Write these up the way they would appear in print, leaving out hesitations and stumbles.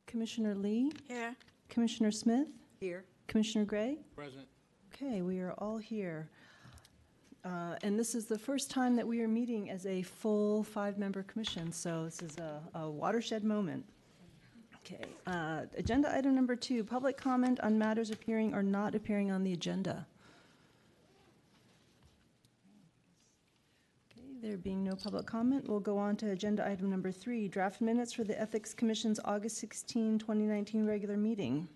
Commissioner Lee, Here. Commissioner Smith, Here. Commissioner Gray. Present. Okay, we are all here. And this is the first time that we are meeting as a full 5-member commission, so this is a watershed moment. Okay, agenda item number 2, public comment on matters appearing or not appearing on the agenda. Okay, there being no public comment, we'll go on to agenda item number 3, draft minutes for the Ethics Commission's August 16, 2019 regular meeting.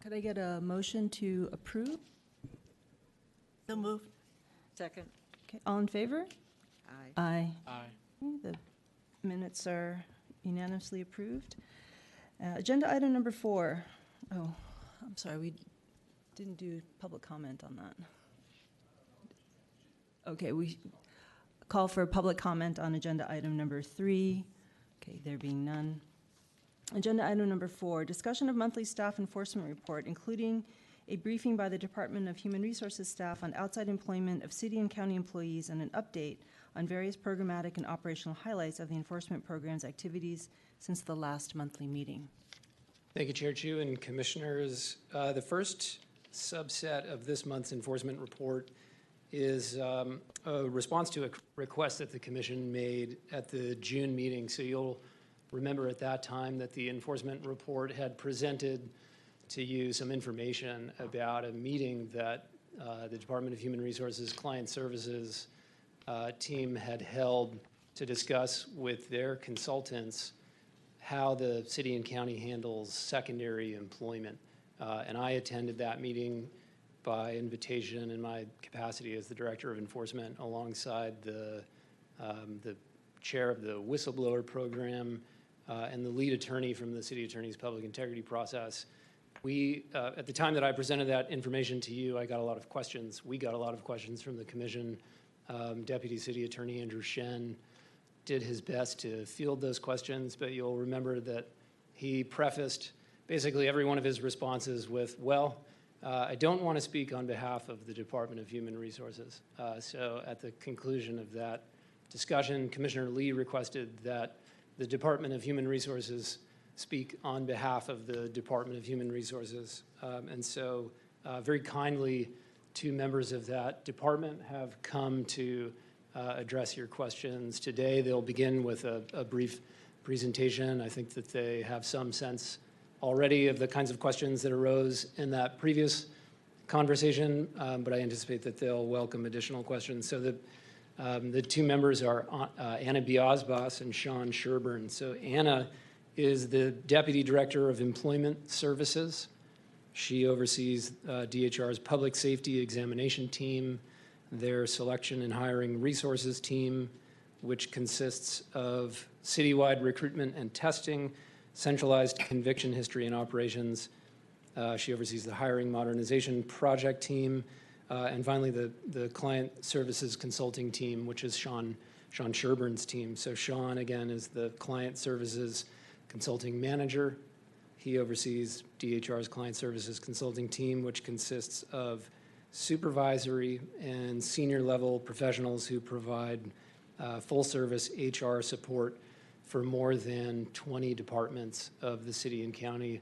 Could I get a motion to approve? So moved. Second. Okay, all in favor? Aye. Aye. Aye. Okay, the minutes are unanimously approved. Agenda item number 4. Oh, I'm sorry, we didn't do public comment on that. Okay, we call for public comment on agenda item number 3. Okay, there being none. Agenda item number 4, discussion of monthly staff enforcement report, including a briefing by the Department of Human Resources staff on outside employment of city and county employees and an update on various programmatic and operational highlights of the enforcement program's activities since the last monthly meeting. Thank you, Chair Chu and Commissioners. The first subset of this month's enforcement report is a response to a request that the Commission made at the June meeting. So you'll remember at that time that the enforcement report had presented to you some information about a meeting that the Department of Human Resources Client Services team had held to discuss with their consultants how the city and county handles secondary employment. And I attended that meeting by invitation in my capacity as the Director of Enforcement alongside the chair of the whistleblower program and the lead attorney from the City Attorney's Public Integrity process. We, at the time that I presented that information to you, I got a lot of questions. We got a lot of questions from the Commission. Deputy City Attorney Andrew Shen did his best to field those questions, but you'll remember that he prefaced basically every one of his responses with, well, I don't want to speak on behalf of the Department of Human Resources. So at the conclusion of that discussion, Commissioner Lee requested that the Department of Human Resources speak on behalf of the Department of Human Resources. And so very kindly, 2 members of that department have come to address your questions today. They'll begin with a brief presentation. I think that they have some sense already of the kinds of questions that arose in that previous conversation, but I anticipate that they'll welcome additional questions. So the 2 members are Anna Biazbas and Sean Sherburn. So Anna is the Deputy Director of Employment Services. She oversees DHR's Public Safety Examination Team, their Selection and Hiring Resources Team, which consists of citywide recruitment and testing, centralized conviction history and operations. She oversees the Hiring Modernization Project Team, and finally the Client Services Consulting Team, which is Sean Sherburn's team. So Sean, again, is the Client Services Consulting Manager. He oversees DHR's Client Services Consulting Team, which consists of supervisory and senior level professionals who provide full service HR support for more than 20 departments of the city and county,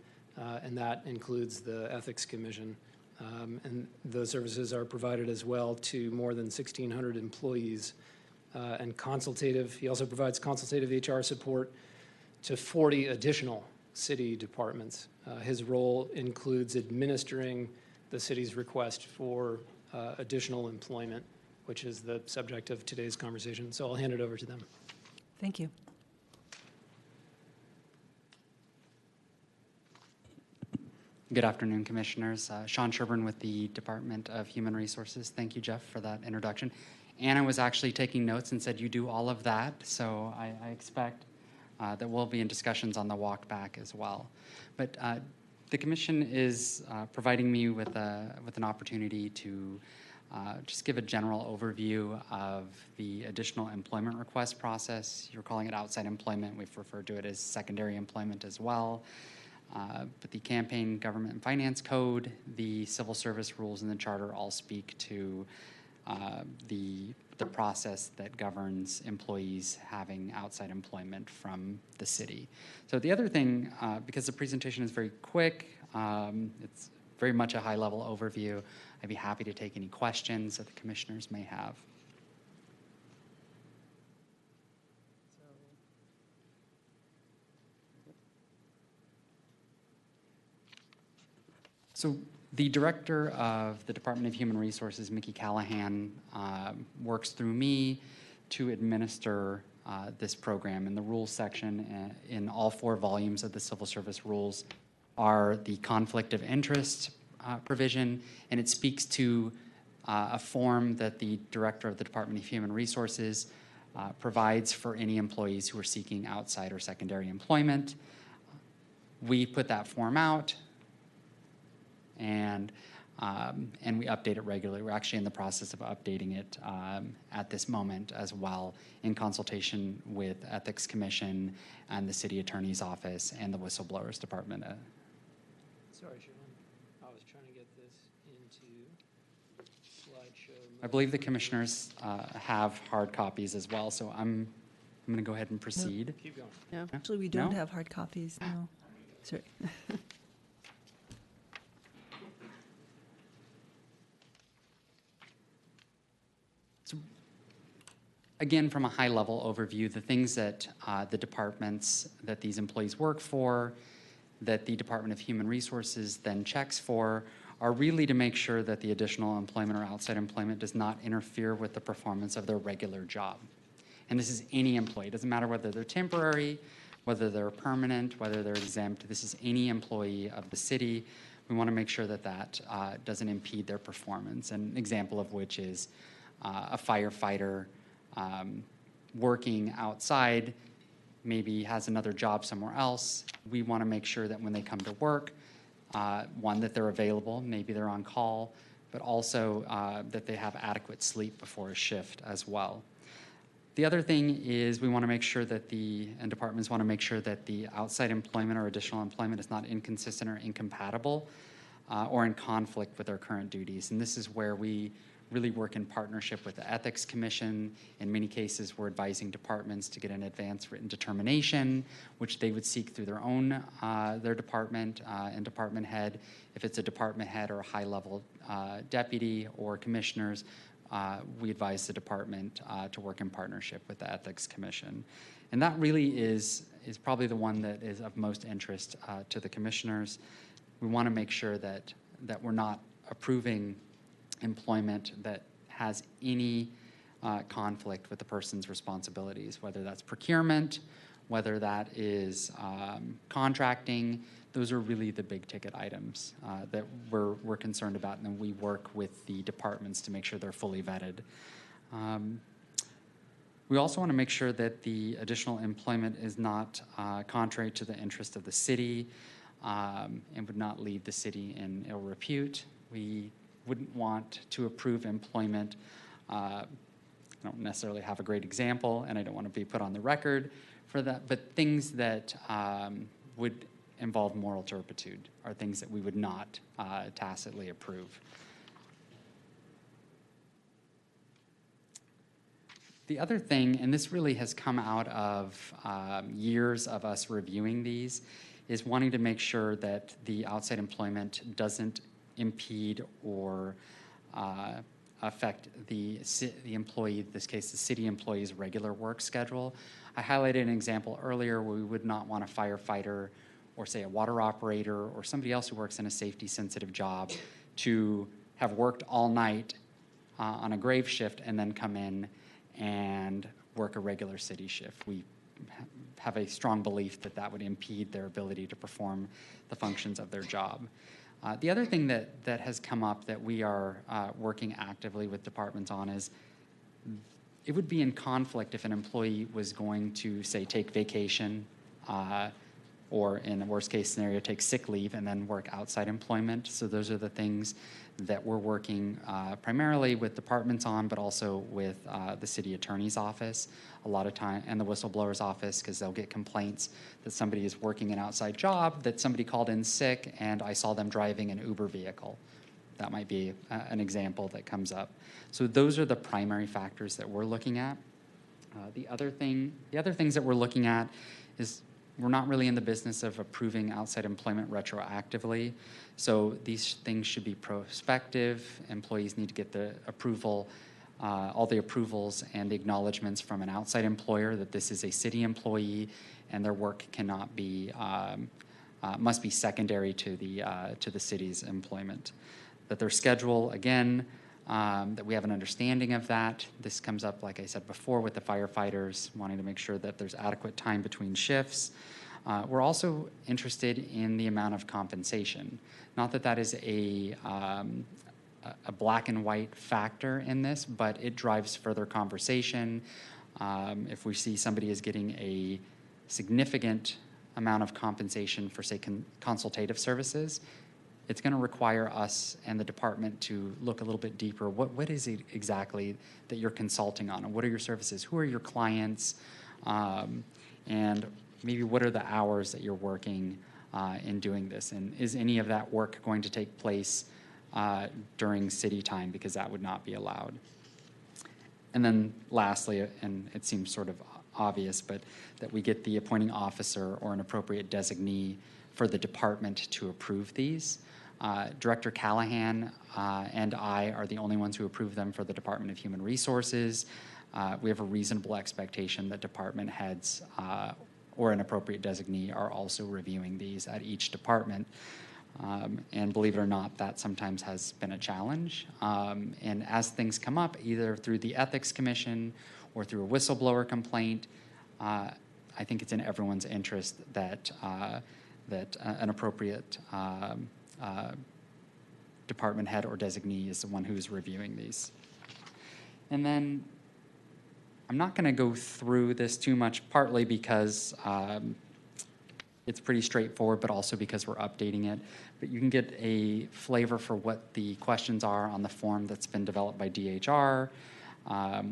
and that includes the Ethics Commission. And those services are provided as well to more than 1,600 employees. And he also provides consultative HR support to 40 additional city departments. His role includes administering the city's request for additional employment, which is the subject of today's conversation. So I'll hand it over to them. Thank you. Good afternoon, Commissioners. Sean Sherburn with the Department of Human Resources. Thank you, Jeff, for that introduction. Anna was actually taking notes and said you do all of that, so I expect that we'll be in discussions on the walk back as well. But the Commission is providing me with an opportunity to just give a general overview of the additional employment request process. You're calling it outside employment. We've referred to it as secondary employment as well. But the Campaign Government and Finance Code, the Civil Service Rules, and the Charter all speak to the the process that governs employees having outside employment from the city. So the other thing, because the presentation is very quick, it's very much a high-level overview, I'd be happy to take any questions that the commissioners may have. So the director of the Department of Human Resources, Mickey Callahan, works through me to administer this program. And the rules section in all 4 volumes of the Civil Service Rules are the conflict of interest provision, and it speaks to a form that the director of the Department of Human Resources provides for any employees who are seeking outside or secondary employment. We put that form out, and we update it regularly. We're actually in the process of updating it at this moment as well, in consultation with Ethics Commission and the City Attorney's Office and the Whistleblowers Department. Sorry, Siobhan. I was trying to get this into slideshow. I believe the commissioners have hard copies as well, so I'm going to go ahead and proceed. Keep going. No, actually, we don't No? have hard copies, no. Sorry. Again, from a high-level overview, the things that the departments that these employees work for, that the Department of Human Resources then checks for, are really to make sure that the additional employment or outside employment does not interfere with the performance of their regular job. And this is any employee. It doesn't matter whether they're temporary, whether they're permanent, whether they're exempt. This is any employee of the city. We want to make sure that that doesn't impede their performance. An example of which is a firefighter working outside, maybe has another job somewhere else. We want to make sure that when they come to work, one, that they're available, maybe they're on call, but also that they have adequate sleep before a shift as well. The other thing is we want to make sure that and departments want to make sure that the outside employment or additional employment is not inconsistent or incompatible or in conflict with their current duties. And this is where we really work in partnership with the Ethics Commission. In many cases, we're advising departments to get an advance written determination, which they would seek through their department and department head. If it's a department head or a high-level deputy or commissioners, we advise the department to work in partnership with the Ethics Commission. And that really is probably the one that is of most interest to the commissioners. We want to make sure that we're not approving employment that has any conflict with the person's responsibilities, whether that's procurement, whether that is contracting. Those are really the big ticket items that we're concerned about, and then we work with the departments to make sure they're fully vetted. We also want to make sure that the additional employment is not contrary to the interest of the city and would not leave the city in ill repute. We wouldn't want to approve employment. I don't necessarily have a great example, and I don't want to be put on the record for that, but things that would involve moral turpitude are things that we would not tacitly approve. The other thing, and this really has come out of years of us reviewing these, is wanting to make sure that the outside employment doesn't impede or affect the employee, in this case the city employee's regular work schedule. I highlighted an example earlier where we would not want a firefighter or say a water operator or somebody else who works in a safety sensitive job to have worked all night on a grave shift and then come in and work a regular city shift. We have a strong belief that that would impede their ability to perform the functions of their job. The other thing that has come up that we are working actively with departments on is it would be in conflict if an employee was going to, say, take vacation or in the worst case scenario, take sick leave and then work outside employment. So those are the things that we're working primarily with departments on, but also with the city attorney's office a lot of time, and the whistleblower's office, because they'll get complaints that somebody is working an outside job, that somebody called in sick, and I saw them driving an Uber vehicle. that might be an example that comes up. So those are the primary factors that we're looking at. The other things that we're looking at is we're not really in the business of approving outside employment retroactively. So these things should be prospective. Employees need to get the approval, all the approvals and the acknowledgments from an outside employer that this is a city employee and their work cannot be, must be secondary to the city's employment. That their schedule, again, that we have an understanding of that. This comes up, like I said before, with the firefighters, wanting to make sure that there's adequate time between shifts. We're also interested in the amount of compensation. Not that that is a black and white factor in this, but it drives further conversation. If we see somebody is getting a significant amount of compensation for, say, consultative services, it's going to require us and the department to look a little bit deeper. What is it exactly that you're consulting on? And what are your services? Who are your clients? And maybe what are the hours that you're working in doing this? And is any of that work going to take place during city time? Because that would not be allowed. And then lastly, and it seems sort of obvious, but that we get the appointing officer or an appropriate designee for the department to approve these. Director Callahan and I are the only ones who approve them for the Department of Human Resources. We have a reasonable expectation that department heads or an appropriate designee are also reviewing these at each department. And believe it or not, that sometimes has been a challenge. And as things come up, either through the Ethics Commission or through a whistleblower complaint, I think it's in everyone's interest that an appropriate department head or designee is the one who's reviewing these. And then I'm not going to go through this too much, partly because it's pretty straightforward, but also because we're updating it. But you can get a flavor for what the questions are on the form that's been developed by DHR.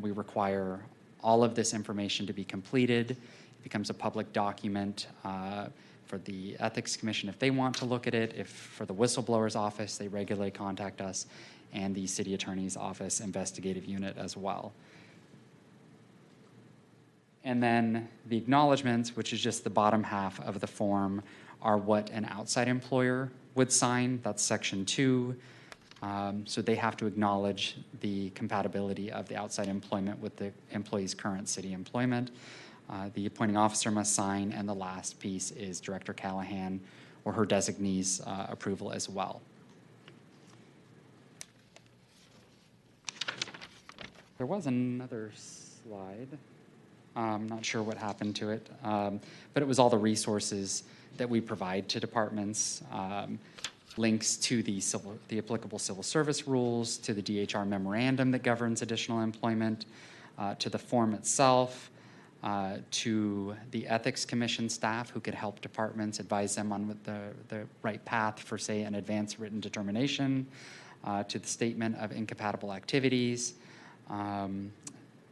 We require all of this information to be completed. It becomes a public document for the Ethics Commission if they want to look at it. If for the whistleblower's office, they regularly contact us, and the City Attorney's Office investigative unit as well. And then the acknowledgments, which is just the bottom half of the form, are what an outside employer would sign. That's section 2. So they have to acknowledge the compatibility of the outside employment with the employee's current city employment. The appointing officer must sign, and the last piece is Director Callahan or her designee's approval as well. There was another slide. I'm not sure what happened to it, but it was all the resources that we provide to departments, links to the applicable civil service rules, to the DHR memorandum that governs additional employment, to the form itself, to the Ethics Commission staff who could help departments, advise them on what the right path for, say, an advanced written determination, to the statement of incompatible activities.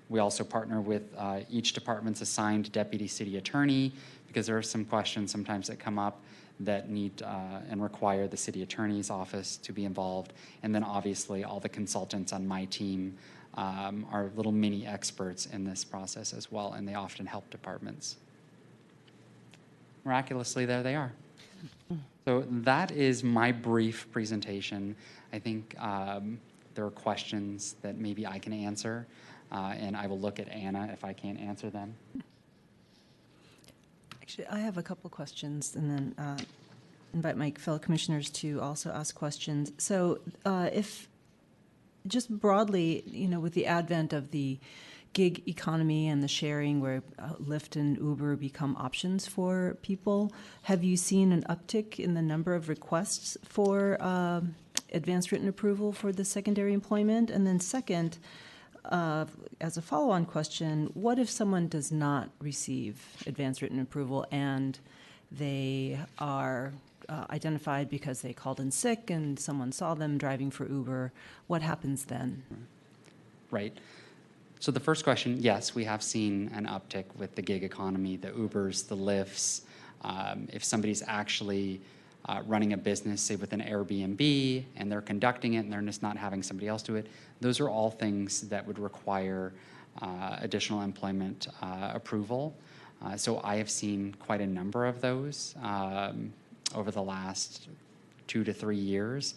We also partner with each department's assigned deputy city attorney, because there are some questions sometimes that come up that need and require the city attorney's office to be involved. And then obviously all the consultants on my team are little mini experts in this process as well, and they often help departments. Miraculously, there they are. So that is my brief presentation. I think there are questions that maybe I can answer, and I will look at Anna if I can't answer them. Actually, I have a couple questions, and then invite my fellow commissioners to also ask questions. So if, just broadly, with the advent of the gig economy and the sharing where Lyft and Uber become options for people, have you seen an uptick in the number of requests for advanced written approval for the secondary employment? And then second, as a follow-on question, what if someone does not receive advanced written approval and they are identified because they called in sick and someone saw them driving for Uber? What happens then? Right. So the first question, yes, we have seen an uptick with the gig economy, the Ubers, the Lyfts. If somebody's actually running a business, say with an Airbnb, and they're conducting it and they're just not having somebody else do it. Those are all things that would require additional employment approval. So I have seen quite a number of those over the last 2 to 3 years.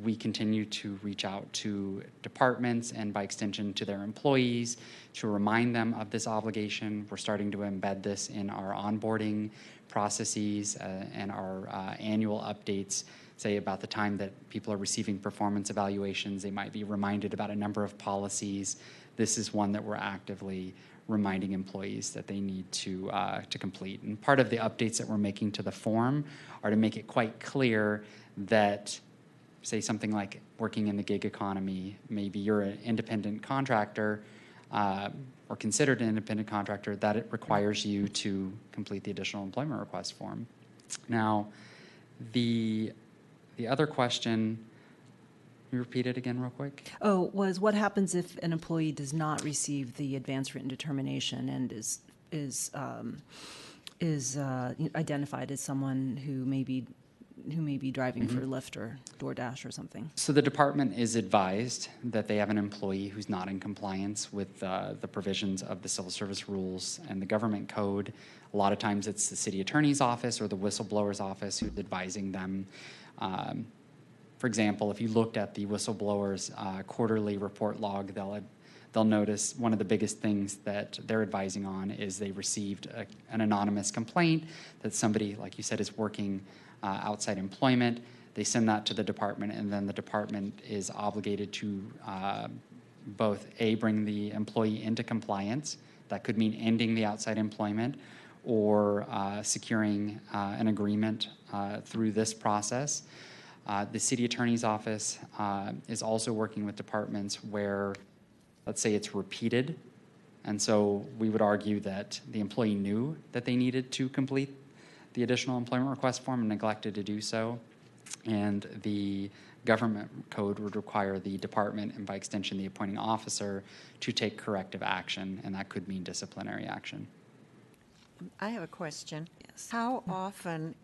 We continue to reach out to departments and by extension to their employees to remind them of this obligation. We're starting to embed this in our onboarding processes and our annual updates, say about the time that people are receiving performance evaluations. They might be reminded about a number of policies. This is one that we're actively reminding employees that they need to complete. And part of the updates that we're making to the form are to make it quite clear that, say something like working in the gig economy, maybe you're an independent contractor or considered an independent contractor, that it requires you to complete the additional employment request form. Now, the other question, can you repeat it again real quick? Oh, was what happens if an employee does not receive the advance written determination and is identified as someone who may be driving for Lyft or DoorDash or something? So the department is advised that they have an employee who's not in compliance with the provisions of the civil service rules and the government code. A lot of times it's the city attorney's office or the whistleblower's office who's advising them. For example, if you looked at the whistleblower's quarterly report log, they'll notice one of the biggest things that they're advising on is they received an anonymous complaint that somebody, like you said, is working outside employment. They send that to the department, and then the department is obligated to both bring the employee into compliance. That could mean ending the outside employment or securing an agreement through this process. The city attorney's office is also working with departments where, let's say, it's repeated. And so we would argue that the employee knew that they needed to complete the additional employment request form and neglected to do so. And the government code would require the department and by extension the appointing officer to take corrective action, and that could mean disciplinary action. I have a question. Yes. How often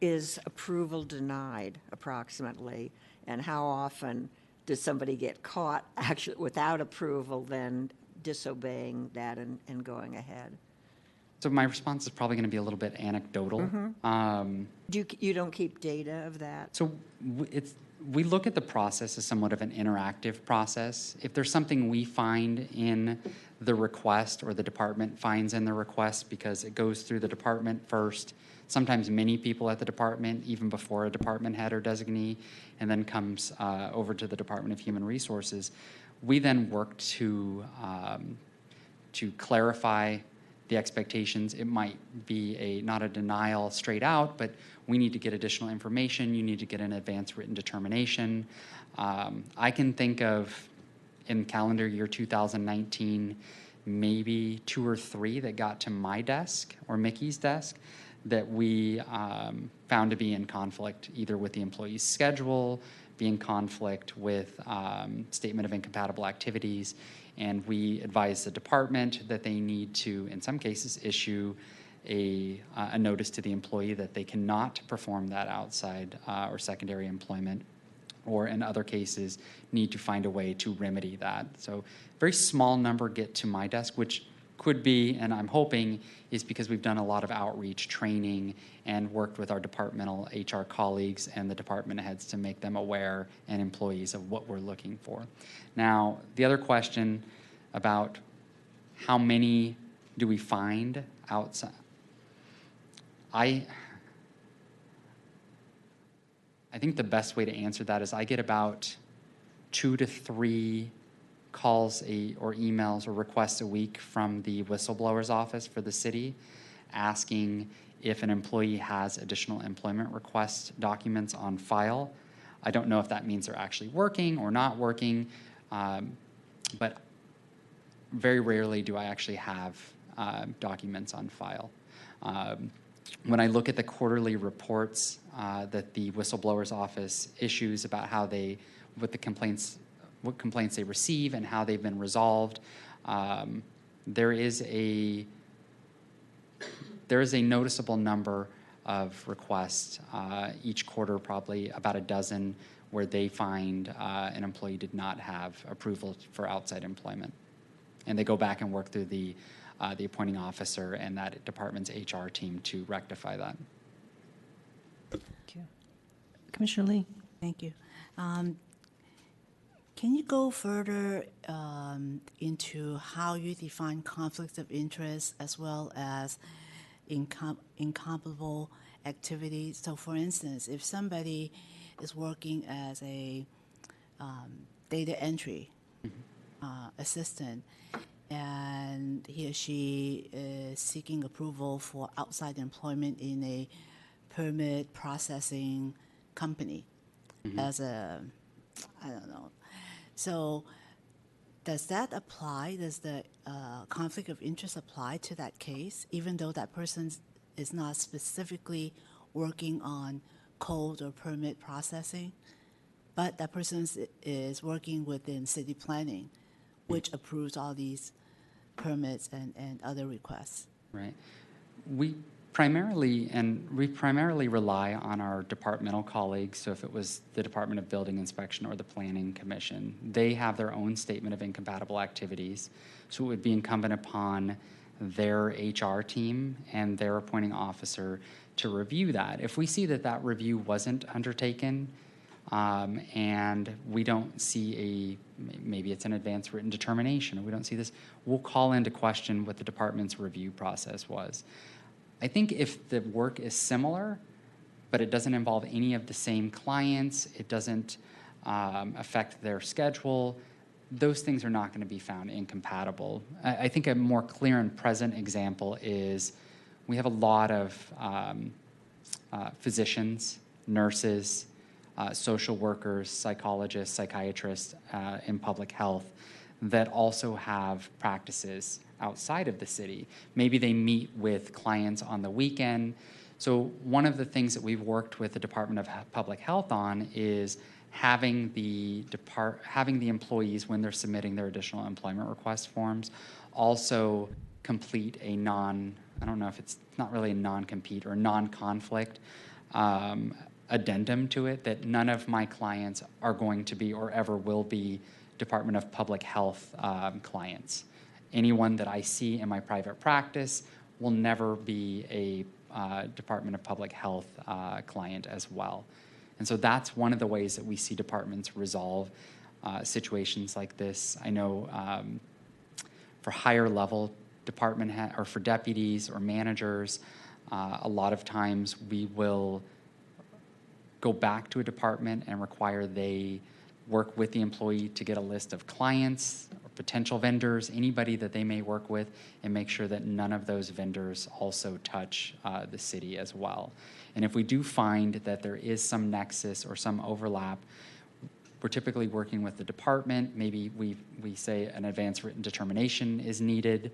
is approval denied approximately? And how often does somebody get caught actually without approval, then disobeying that and going ahead? So my response is probably going to be a little bit anecdotal. You don't keep data of that? So we look at the process as somewhat of an interactive process. If there's something we find in the request or the department finds in the request, because it goes through the department first, sometimes many people at the department, even before a department head or designee, and then comes over to the Department of Human Resources, we then work to clarify the expectations. It might be not a denial straight out, but we need to get additional information. You need to get an advance written determination. I can think of, in calendar year 2019, maybe 2 or 3 that got to my desk or Mickey's desk that we found to be in conflict either with the employee's schedule, be in conflict with statement of incompatible activities, and we advise the department that they need to, in some cases, issue a notice to the employee that they cannot perform that outside or secondary employment, or in other cases, need to find a way to remedy that. So very small number get to my desk, which could be, and I'm hoping, is because we've done a lot of outreach training and worked with our departmental HR colleagues and the department heads to make them aware and employees of what we're looking for. Now, the other question about how many do we find outside? I think the best way to answer that is I get about 2 to 3 calls or emails or requests a week from the whistleblower's office for the city asking if an employee has additional employment request documents on file. I don't know if that means they're actually working or not working, but very rarely do I actually have documents on file. When I look at the quarterly reports that the whistleblower's office issues about what complaints they receive and how they've been resolved, there is a noticeable number of requests, each quarter probably about a dozen, where they find an employee did not have approval for outside employment. And they go back and work through the appointing officer and that department's HR team to rectify that. Thank you. Commissioner Lee? Thank you. Can you go further into how you define conflicts of interest as well as incomparable activities? So, for instance, if somebody is working as a data entry assistant and he or she is seeking approval for outside employment in a permit processing company as a, I don't know. So does that apply? Does the conflict of interest apply to that case, even though that person is not specifically working on code or permit processing, but that person is working within city planning, which approves all these permits and other requests? Right. We primarily rely on our departmental colleagues. So if it was the Department of Building Inspection or the Planning Commission, they have their own statement of incompatible activities. So it would be incumbent upon their HR team and their appointing officer to review that. If we see that that review wasn't undertaken, and we don't see maybe it's an advanced written determination, or we don't see this, we'll call into question what the department's review process was. I think if the work is similar, but it doesn't involve any of the same clients, it doesn't affect their schedule, those things are not going to be found incompatible. I think a more clear and present example is we have a lot of physicians, nurses, social workers, psychologists, psychiatrists in public health that also have practices outside of the city. Maybe they meet with clients on the weekend. So one of the things that we've worked with the Department of Public Health on is having the employees, when they're submitting their additional employment request forms, also complete a I don't know if it's not really a non-compete or non-conflict addendum to it, that none of my clients are going to be or ever will be Department of Public Health clients. Anyone that I see in my private practice will never be a Department of Public Health client as well. And so that's one of the ways that we see departments resolve situations like this. I know for higher level department or for deputies or managers, a lot of times we will go back to a department and require they work with the employee to get a list of clients or potential vendors, anybody that they may work with, and make sure that none of those vendors also touch the city as well. And if we do find that there is some nexus or some overlap, we're typically working with the department. Maybe we say an advanced written determination is needed.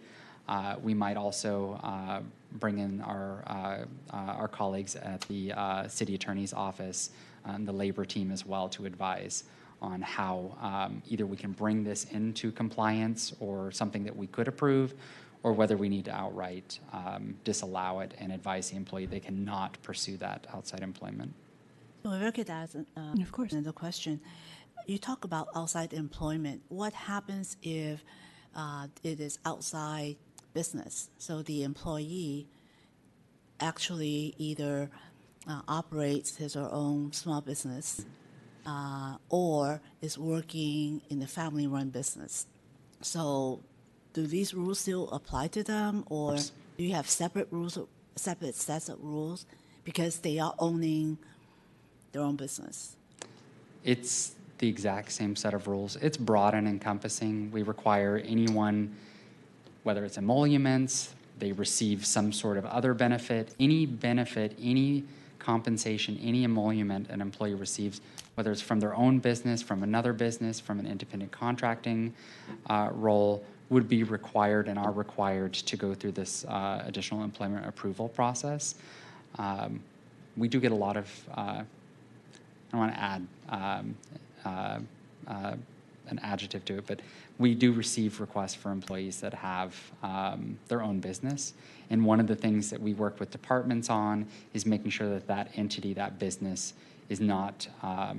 We might also bring in our colleagues at the city attorney's office and the labor team as well to advise on how either we can bring this into compliance or something that we could approve, or whether we need to outright disallow it and advise the employee they cannot pursue that outside employment. So if I could ask of course. another question. You talk about outside employment. What happens if it is outside business? So the employee actually either operates his or own small business or is working in a family-run business. So do these rules still apply to them, or do you have separate rules, separate sets of rules because they are owning their own business? It's the exact same set of rules. It's broad and encompassing. We require anyone, whether it's emoluments, they receive some sort of other benefit, any compensation, any emolument an employee receives, whether it's from their own business, from another business, from an independent contracting role, would be required and are required to go through this additional employment approval process. We do get a lot of, I want to add, an adjective to it, but we do receive requests for employees that have their own business. And one of the things that we work with departments on is making sure that that entity, that business, is not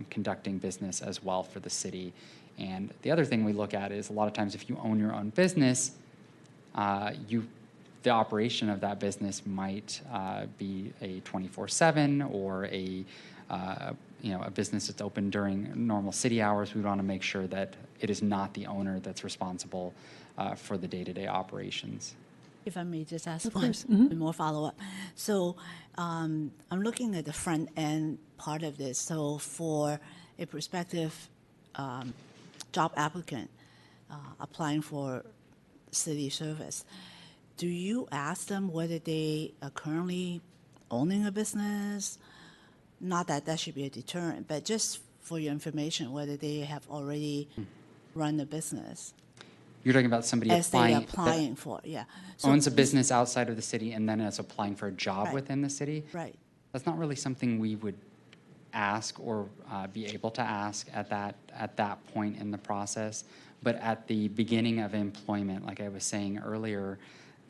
conducting business as well for the city. And the other thing we look at is a lot of times if you own your own business, the operation of that business might be a 24/7 or a business that's open during normal city hours. We want to make sure that it is not the owner that's responsible for the day-to-day operations. If I may just ask Of one course. Mhm. more follow-up. So I'm looking at the front end part of this. So for a prospective job applicant applying for city service, do you ask them whether they are currently owning a business? Not that that should be a deterrent, but just for your information, whether they have already run a business You're talking about somebody as they applying, are applying for, yeah. So owns a this- business outside of the city and then is applying for a job Right. within the city. Right. That's not really something we would ask or be able to ask at that point in the process. But at the beginning of employment, like I was saying earlier,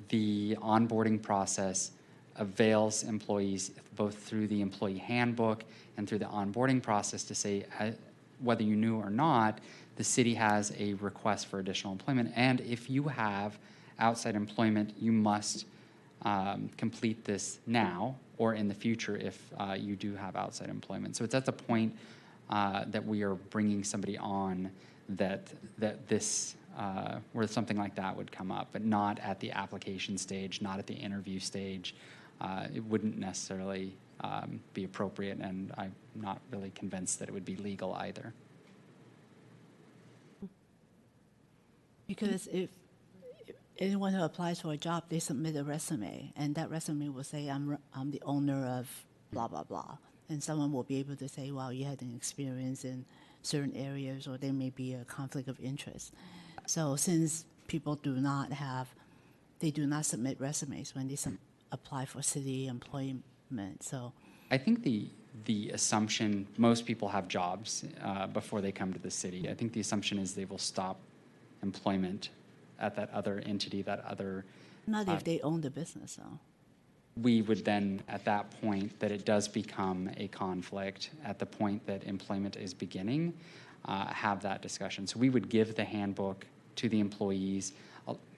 the onboarding process avails employees both through the employee handbook and through the onboarding process to say, whether you knew or not, the city has a request for additional employment. And if you have outside employment, you must complete this now or in the future if you do have outside employment. So it's at the point that we are bringing somebody on that this where something like that would come up, but not at the application stage, not at the interview stage. It wouldn't necessarily be appropriate, and I'm not really convinced that it would be legal either. Because if anyone who applies for a job, they submit a resume, and that resume will say, I'm the owner of blah, blah, blah. And someone will be able to say, well, you had an experience in certain areas, or there may be a conflict of interest. So since people do not submit resumes when they apply for city employment. So I think the assumption, most people have jobs before they come to the city. I think the assumption is they will stop employment at that other entity, that other. not if they own the business, though. We would then, at that point, that it does become a conflict, at the point that employment is beginning, have that discussion. So we would give the handbook to the employees.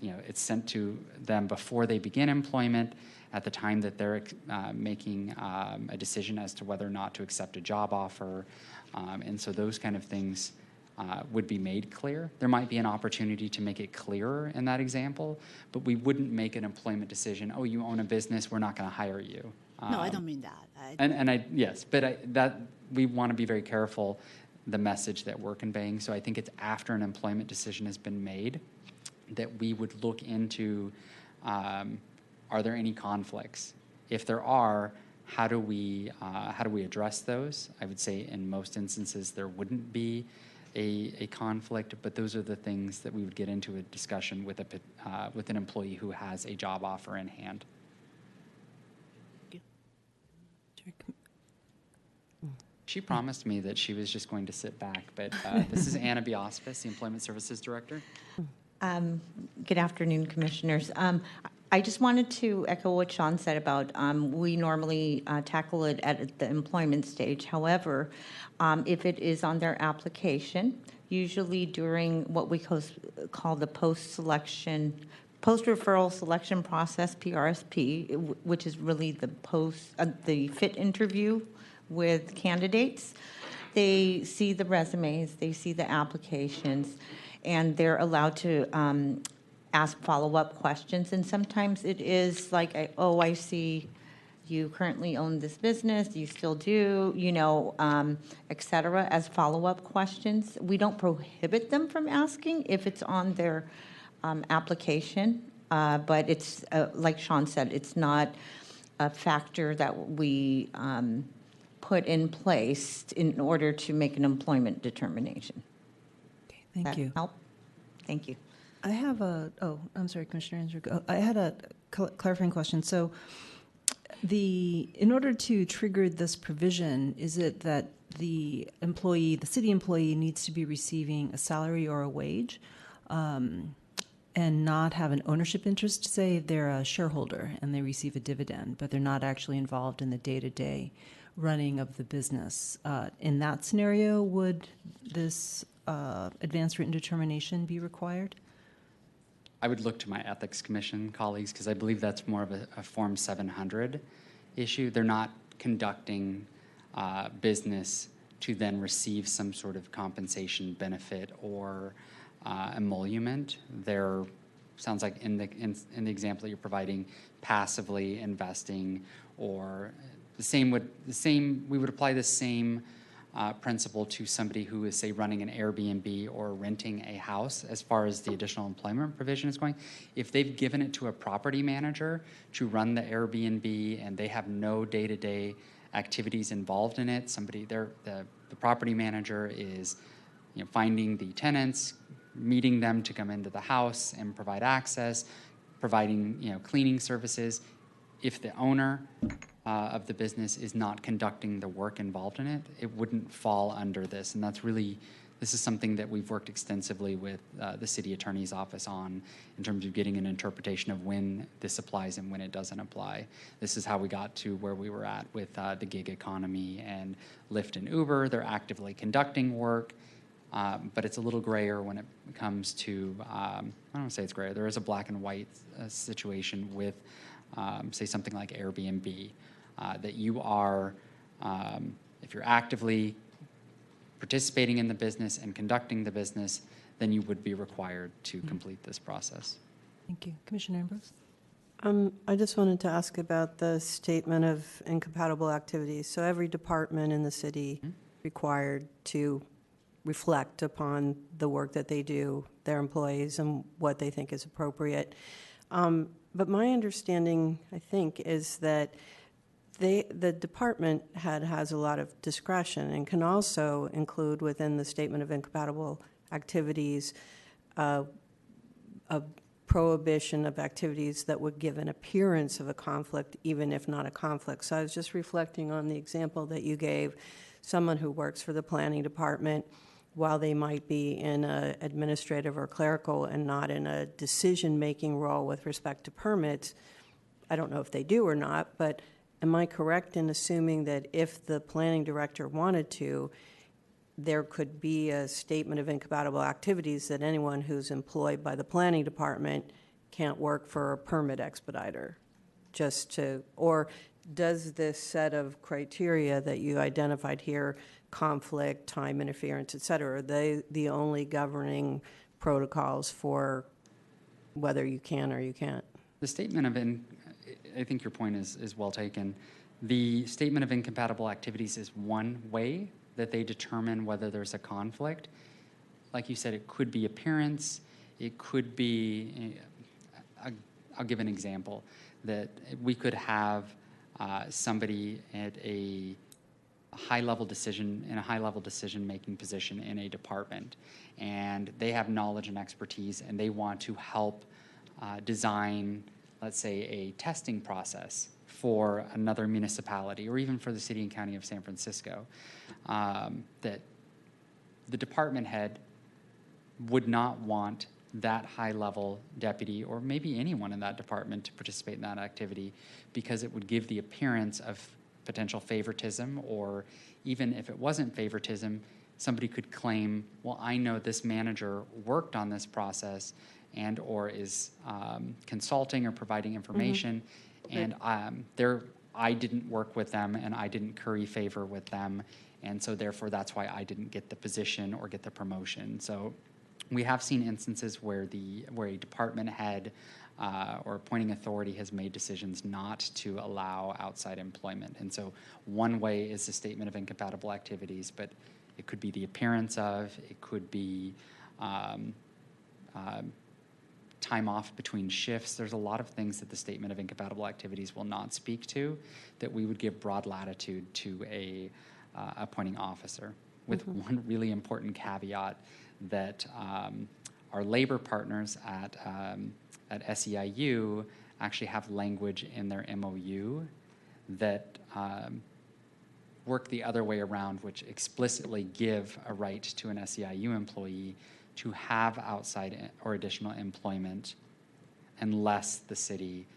It's sent to them before they begin employment, at the time that they're making a decision as to whether or not to accept a job offer. And so those kind of things would be made clear. There might be an opportunity to make it clearer in that example, but we wouldn't make an employment decision, oh, you own a business, we're not going to hire you. No, I don't mean that. Yes, but that we want to be very careful the message that we're conveying. So I think it's after an employment decision has been made that we would look into, are there any conflicts? If there are, how do we address those? I would say in most instances there wouldn't be a conflict, but those are the things that we would get into a discussion with an employee who has a job offer in hand. She promised me that she was just going to sit back, but this is Anna Biospis, the Employment Services Director. Good afternoon, Commissioners. I just wanted to echo what Sean said about we normally tackle it at the employment stage. However, if it is on their application, usually during what we call the post-referral selection process, PRSP, which is really the fit interview with candidates, they see the resumes, they see the applications, and they're allowed to ask follow-up questions. And sometimes it is like, I see you currently own this business, you still do, et cetera, as follow-up questions. We don't prohibit them from asking if it's on their application, but it's, like Sean said, it's not a factor that we put in place in order to make an employment determination. Okay, thank That you. help? Thank you. I have I'm sorry, Commissioner Answer. I had a clarifying question. So in order to trigger this provision, is it that the employee, the city employee, needs to be receiving a salary or a wage, and not have an ownership interest. Say they're a shareholder and they receive a dividend, but they're not actually involved in the day-to-day running of the business. In that scenario, would this advanced written determination be required? I would look to my Ethics Commission colleagues because I believe that's more of a Form 700 issue. They're not conducting business to then receive some sort of compensation benefit or emolument. They're, sounds like in the example that you're providing, passively investing, or we would apply the same principle to somebody who is, say, running an Airbnb or renting a house as far as the additional employment provision is going. If they've given it to a property manager to run the Airbnb and they have no day-to-day activities involved in it, the property manager is, finding the tenants, meeting them to come into the house and provide access, providing, cleaning services. If the owner of the business is not conducting the work involved in it, it wouldn't fall under this. And this is something that we've worked extensively with the city attorney's office on in terms of getting an interpretation of when this applies and when it doesn't apply. This is how we got to where we were at with the gig economy and Lyft and Uber. They're actively conducting work, but it's a little grayer when it comes to, I don't want to say it's grayer, there is a black and white situation with, say, something like Airbnb. That you are, if you're actively participating in the business and conducting the business, then you would be required to complete this process. Thank you. Commissioner Ambrose? I just wanted to ask about the statement of incompatible activities. So every department in the city required to reflect upon the work that they do, their employees, and what they think is appropriate. But my understanding, I think, is that the department head has a lot of discretion and can also include within the statement of incompatible activities a prohibition of activities that would give an appearance of a conflict, even if not a conflict. So I was just reflecting on the example that you gave, someone who works for the planning department, while they might be in an administrative or clerical and not in a decision-making role with respect to permits. I don't know if they do or not, but am I correct in assuming that if the planning director wanted to, there could be a statement of incompatible activities that anyone who's employed by the planning department can't work for a permit expediter? Or does this set of criteria that you identified here, conflict, time interference, et cetera, are they the only governing protocols for whether you can or you can't? The statement of I think your point is well taken. The statement of incompatible activities is one way that they determine whether there's a conflict. Like you said, it could be appearance. It could be, I'll give an example, that we could have somebody at a high-level decision-making position in a department, and they have knowledge and expertise, and they want to help design, let's say, a testing process for another municipality or even for the city and county of San Francisco, that the department head would not want that high-level deputy or maybe anyone in that department to participate in that activity because it would give the appearance of potential favoritism, or even if it wasn't favoritism, somebody could claim, well, I know this manager worked on this process and or is consulting or providing information, and I didn't work with them and I didn't curry favor with them, and so therefore that's why I didn't get the position or get the promotion. So we have seen instances where a department head or appointing authority has made decisions not to allow outside employment. And so one way is the statement of incompatible activities, but it could be the appearance of, it could be time off between shifts. There's a lot of things that the statement of incompatible activities will not speak to that we would give broad latitude to a appointing officer, with one really important caveat that our labor partners at SEIU actually have language in their MOU that work the other way around, which explicitly give a right to an SEIU employee to have outside or additional employment unless the city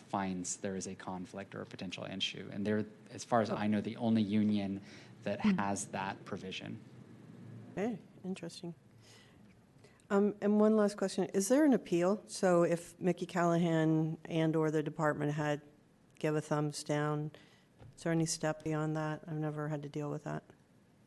finds there is a conflict or a potential issue. And they're, as far as I know, the only union that has that provision. Okay, interesting. And one last question. Is there an appeal? So if Mickey Callahan and/or the department head give a thumbs down, is there any step beyond that? I've never had to deal with that.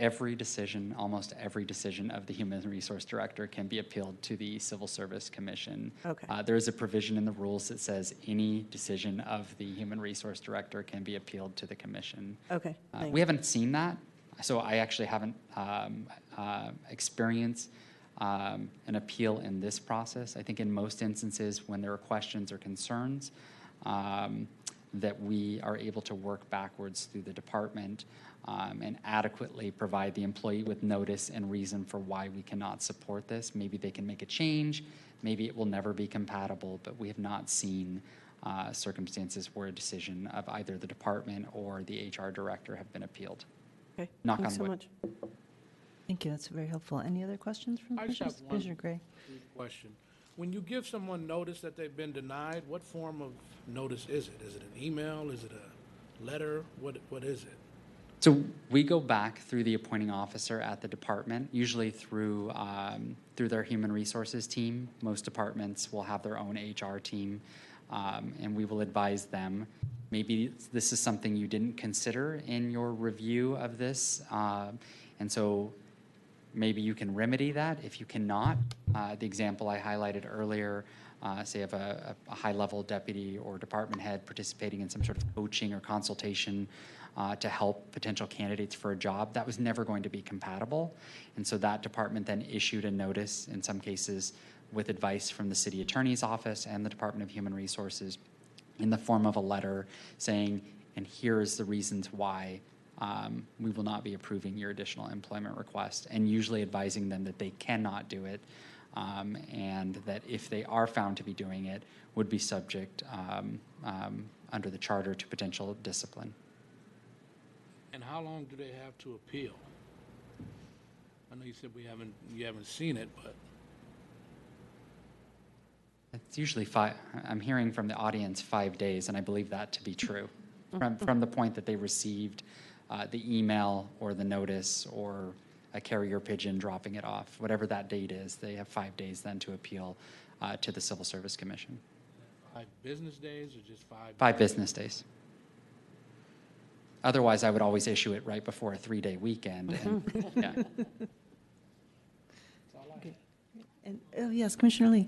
Every decision, almost every decision of the Human Resource Director can be appealed to the Civil Service Commission. Okay. There is a provision in the rules that says any decision of the Human Resource Director can be appealed to the Commission. Okay, thanks. We haven't seen that, so I actually haven't experienced an appeal in this process. I think in most instances, when there are questions or concerns, that we are able to work backwards through the department and adequately provide the employee with notice and reason for why we cannot support this. Maybe they can make a change, maybe it will never be compatible, but we have not seen circumstances where a decision of either the department or the HR director have been appealed. Okay, Knock thanks on so wood. much. Thank you, that's very helpful. Any other questions from I just Commissioners? have one Commissioner Gray? brief question. When you give someone notice that they've been denied, what form of notice is it? Is it an email? Is it a letter? What is it? So we go back through the appointing officer at the department, usually through their human resources team. Most departments will have their own HR team, and we will advise them. Maybe this is something you didn't consider in your review of this, and so maybe you can remedy that. If you cannot, the example I highlighted earlier, say of a high-level deputy or department head participating in some sort of coaching or consultation to help potential candidates for a job, that was never going to be compatible. And so that department then issued a notice, in some cases with advice from the city attorney's office and the Department of Human Resources, in the form of a letter saying, and here's the reasons why we will not be approving your additional employment request, and usually advising them that they cannot do it, and that if they are found to be doing it, would be subject under the charter to potential discipline. And how long do they have to appeal? I know you said you haven't seen it, but It's usually I'm hearing from the audience 5 days, and I believe that to be true. From the point that they received the email or the notice or a carrier pigeon dropping it off, whatever that date is, they have 5 days then to appeal to the Civil Service Commission. 5 business days or just 5? 5 business days. Otherwise, I would always issue it right before a 3-day weekend. And, yeah. And, oh, yes, Commissioner Lee.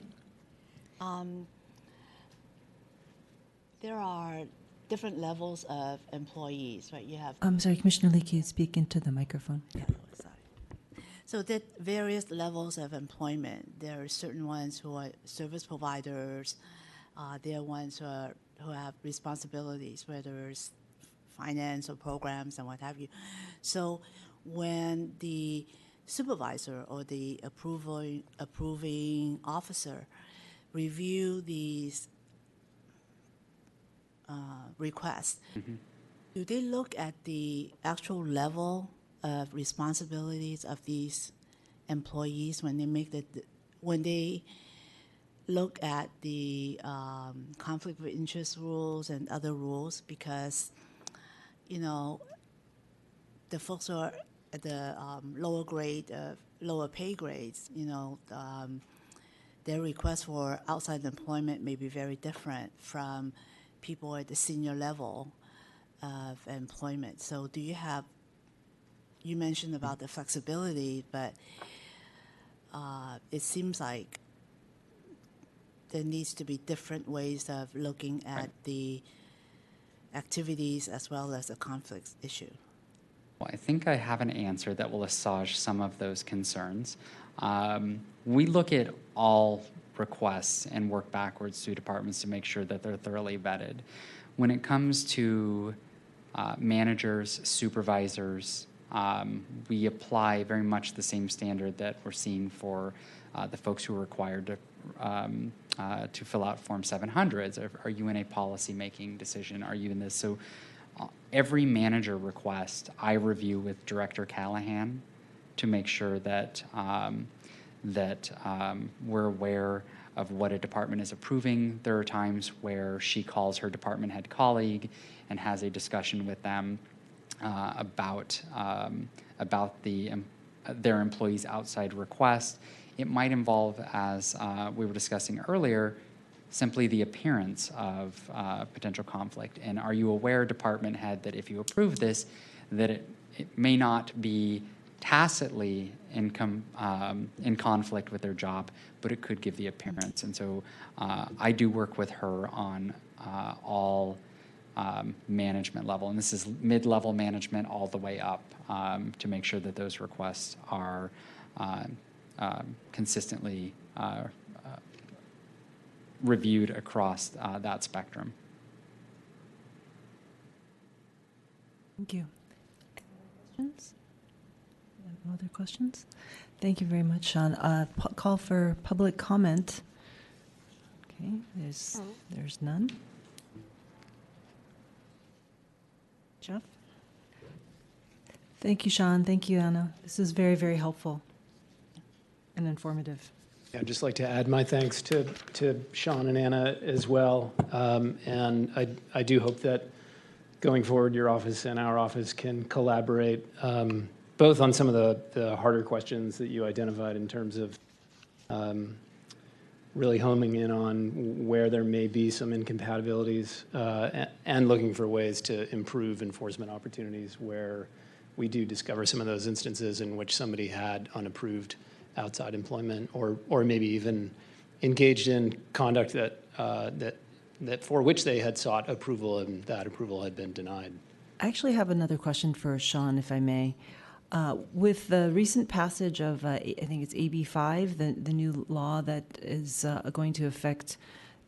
There are different levels of employees, right? You have I'm sorry, Commissioner Lee, can you speak into the microphone? Yeah, sorry. So there are various levels of employment. There are certain ones who are service providers. There are ones who have responsibilities, whether it's finance or programs and what have you. So when the supervisor or the approving officer review these requests, do they look at the actual level of responsibilities of these employees when they make when they look at the conflict of interest rules and other rules? Because, you know, the folks who are at the lower grade, lower pay grades, you know, their request for outside employment may be very different from people at the senior level of employment. So do you have, you mentioned about the flexibility, but it seems like there needs to be different ways of looking at the activities as well as the conflicts issue. Well, I think I have an answer that will assuage some of those concerns. We look at all requests and work backwards through departments to make sure that they're thoroughly vetted. When it comes to managers, supervisors, we apply very much the same standard that we're seeing for the folks who are required to fill out Form 700s. Are you in a policy-making decision? Are you in this? So every manager request I review with Director Callahan to make sure that we're aware of what a department is approving. There are times where she calls her department head colleague and has a discussion with them about their employees' outside request. It might involve, as we were discussing earlier, simply the appearance of potential conflict. And are you aware, department head, that if you approve this, that it may not be tacitly in conflict with their job, but it could give the appearance. And so I do work with her on all management level, and this is mid-level management all the way up, to make sure that those requests are consistently reviewed across that spectrum. Thank you. Questions? No other questions? Thank you very much, Sean. Call for public comment. Okay, there's none. Jeff? Thank you, Sean. Thank you, Anna. This is very, very helpful and informative. Yeah, I'd just like to add my thanks to Sean and Anna as well. And I do hope that going forward, your office and our office can collaborate both on some of the harder questions that you identified in terms of really homing in on where there may be some incompatibilities and looking for ways to improve enforcement opportunities where we do discover some of those instances in which somebody had unapproved outside employment or maybe even engaged in conduct that for which they had sought approval and that approval had been denied. I actually have another question for Sean, if I may. With the recent passage of, I think it's AB 5, the new law that is going to affect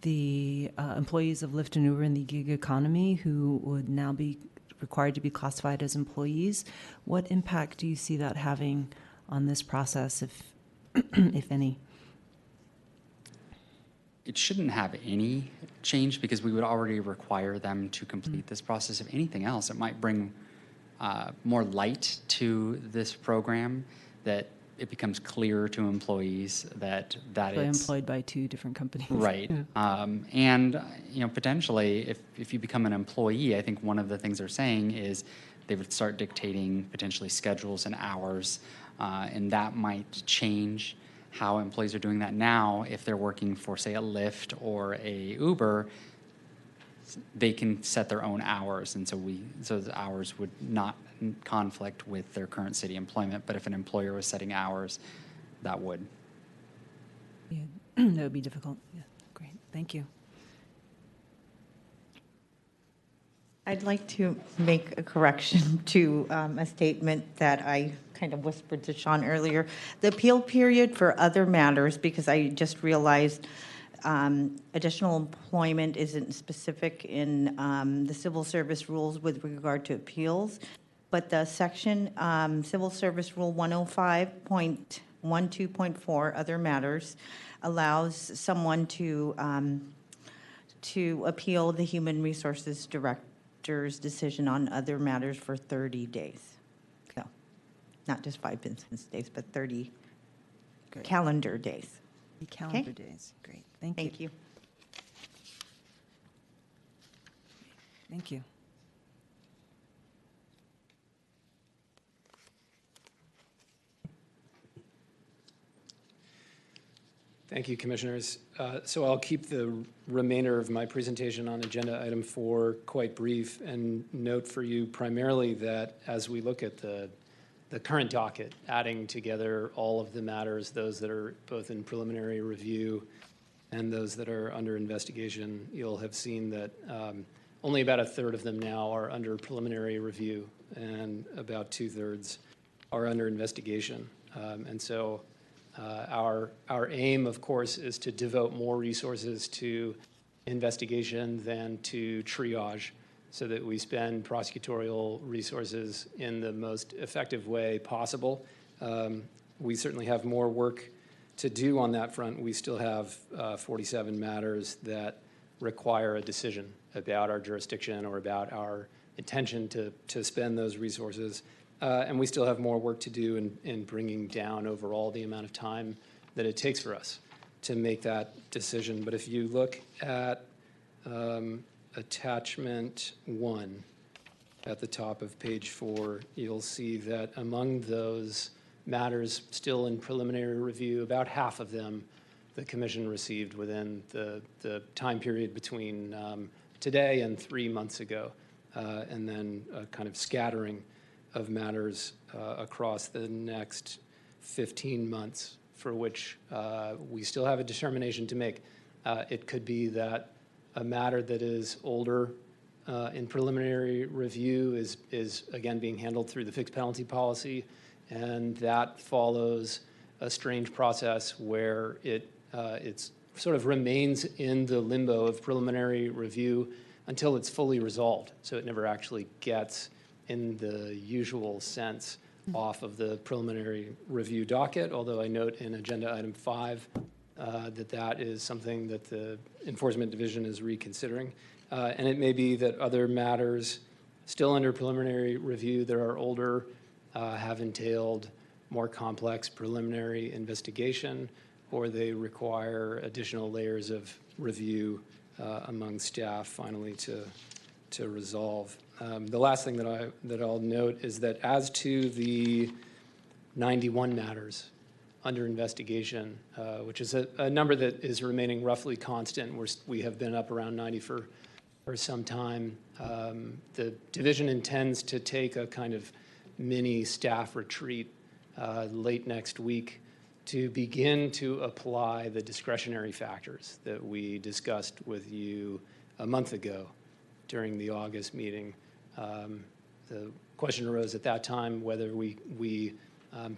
the employees of Lyft and Uber in the gig economy who would now be required to be classified as employees, what impact do you see that having on this process, if any? It shouldn't have any change because we would already require them to complete this process. If anything else, it might bring more light to this program, that it becomes clear to employees that it's employed by two different companies. Right. Yeah. And potentially, if you become an employee, I think one of the things they're saying is they would start dictating potentially schedules and hours, and that might change how employees are doing that now. If they're working for, say, a Lyft or a Uber, they can set their own hours, and so the hours would not conflict with their current city employment. But if an employer was setting hours, that would. Yeah, that would be difficult. Yeah, great. Thank you. I'd like to make a correction to a statement that I kind of whispered to Sean earlier. The appeal period for other matters, because I just realized additional employment isn't specific in the civil service rules with regard to appeals, but the section Civil Service Rule 105.12.4, other matters, allows someone to appeal the Human Resources Director's decision on other matters for 30 days. So, not just 5 business days, but 30 Great. calendar days. Calendar days. Great. Thank you. Thank you. Thank you. Thank you, Commissioners. So I'll keep the remainder of my presentation on Agenda Item 4 quite brief and note for you primarily that as we look at the current docket, adding together all of the matters, those that are both in preliminary review and those that are under investigation, you'll have seen that only about a third of them now are under preliminary review and about 2/3 are under investigation. And so our aim, of course, is to devote more resources to investigation than to triage, so that we spend prosecutorial resources in the most effective way possible. We certainly have more work to do on that front. We still have 47 matters that require a decision about our jurisdiction or about our intention to spend those resources. And we still have more work to do in bringing down overall the amount of time that it takes for us to make that decision. But if you look at attachment 1 at the top of page 4, you'll see that among those matters still in preliminary review, about half of them the commission received within the time period between today and 3 months ago, and then a kind of scattering of matters across the next 15 months for which we still have a determination to make. It could be that a matter that is older in preliminary review is again being handled through the fixed penalty policy, and that follows a strange process where it's sort of remains in the limbo of preliminary review until it's fully resolved. So it never actually gets, in the usual sense, off of the preliminary review docket, although I note in agenda item 5 that is something that the Enforcement Division is reconsidering. And it may be that other matters still under preliminary review that are older have entailed more complex preliminary investigation, or they require additional layers of review among staff finally to resolve. The last thing that I'll note is that as to the 91 matters under investigation, which is a number that is remaining roughly constant, we have been up around 90 for some time. The division intends to take a kind of mini staff retreat late next week to begin to apply the discretionary factors that we discussed with you a month ago during the August meeting. The question arose at that time whether we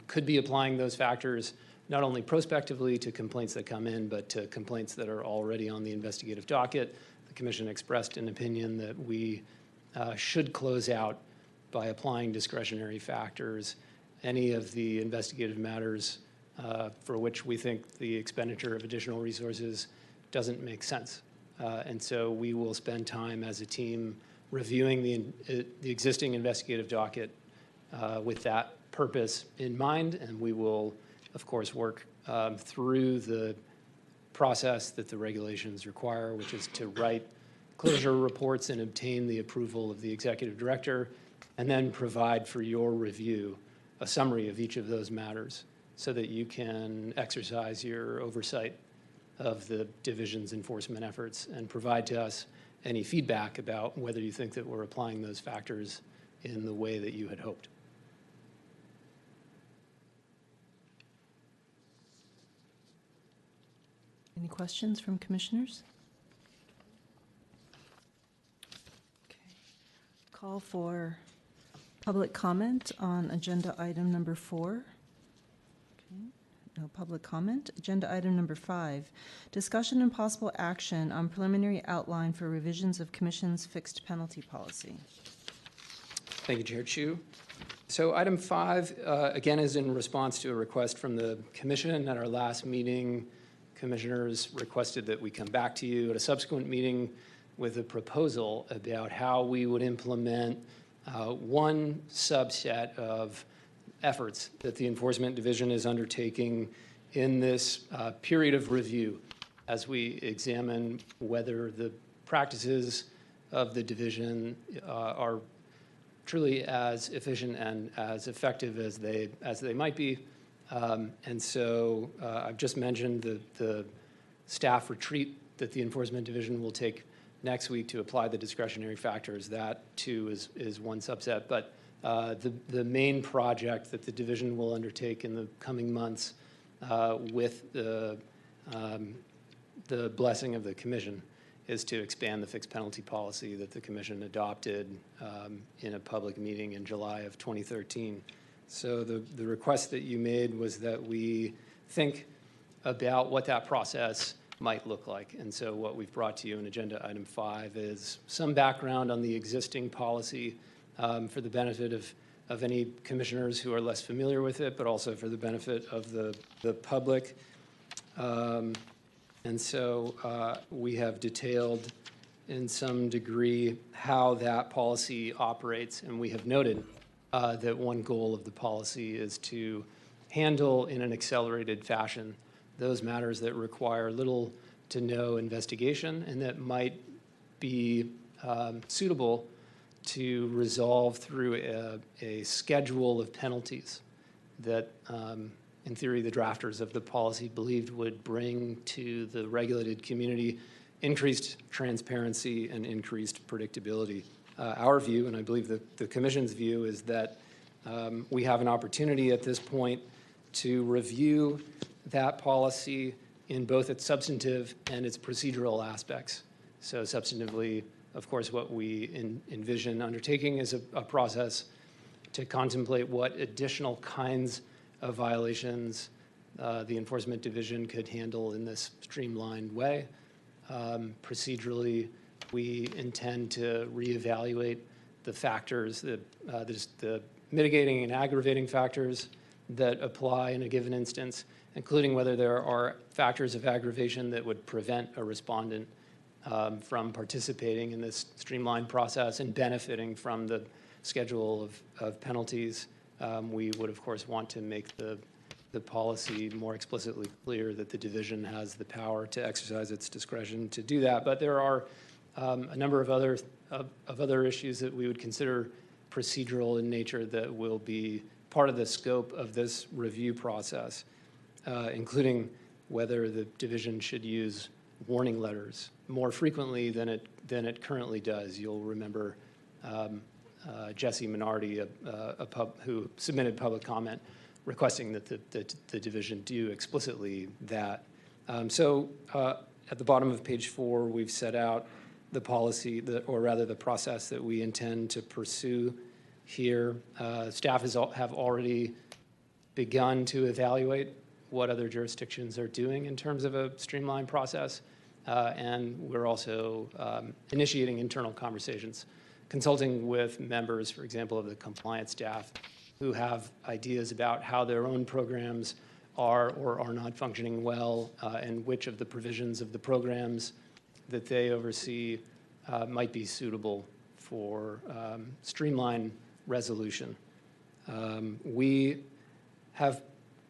could be applying those factors not only prospectively to complaints that come in, but to complaints that are already on the investigative docket. The Commission expressed an opinion that we should close out by applying discretionary factors any of the investigative matters for which we think the expenditure of additional resources doesn't make sense. And so we will spend time as a team reviewing the existing investigative docket with that purpose in mind, and we will, of course, work through the process that the regulations require, which is to write closure reports and obtain the approval of the executive director, and then provide for your review a summary of each of those matters so that you can exercise your oversight of the division's enforcement efforts and provide to us any feedback about whether you think that we're applying those factors in the way that you had hoped. Any questions from commissioners? Okay. Call for public comment on agenda item number 4. Okay. No public comment. Agenda item number 5, discussion and possible action on preliminary outline for revisions of Commission's fixed penalty policy. Thank you, Chair Chu. So item 5, again, is in response to a request from the Commission. At our last meeting, Commissioners requested that we come back to you at a subsequent meeting with a proposal about how we would implement one subset of efforts that the Enforcement Division is undertaking in this period of review as we examine whether the practices of the division are truly as efficient and as effective as they might be. And so I've just mentioned the staff retreat that the Enforcement Division will take next week to apply the discretionary factors. That, too, is one subset. But the main project that the division will undertake in the coming months with the blessing of the Commission is to expand the fixed penalty policy that the Commission adopted in a public meeting in July of 2013. So the request that you made was that we think about what that process might look like. And so what we've brought to you in agenda item 5 is some background on the existing policy for the benefit of any commissioners who are less familiar with it, but also for the benefit of the public. And so we have detailed in some degree how that policy operates. And we have noted that one goal of the policy is to handle in an accelerated fashion those matters that require little to no investigation and that might be suitable to resolve through a schedule of penalties that, in theory, the drafters of the policy believed would bring to the regulated community increased transparency and increased predictability. Our view, and I believe the Commission's view, is that we have an opportunity at this point to review that policy in both its substantive and its procedural aspects. So substantively, of course, what we envision undertaking is a process to contemplate what additional kinds of violations the Enforcement Division could handle in this streamlined way. Procedurally, we intend to reevaluate the factors, the mitigating and aggravating factors that apply in a given instance, including whether there are factors of aggravation that would prevent a respondent from participating in this streamlined process and benefiting from the schedule of penalties. We would, of course, want to make the policy more explicitly clear that the division has the power to exercise its discretion to do that. But there are a number of other issues that we would consider procedural in nature that will be part of the scope of this review process, including whether the division should use warning letters more frequently than it currently does. You'll remember Jesse Minardi, who submitted public comment requesting that the division do explicitly that. So at the bottom of page 4, we've set out the policy, or rather the process that we intend to pursue here. Staff have already begun to evaluate what other jurisdictions are doing in terms of a streamlined process. And we're also initiating internal conversations, consulting with members, for example, of the compliance staff who have ideas about how their own programs are or are not functioning well, and which of the provisions of the programs that they oversee might be suitable for streamlined resolution. We have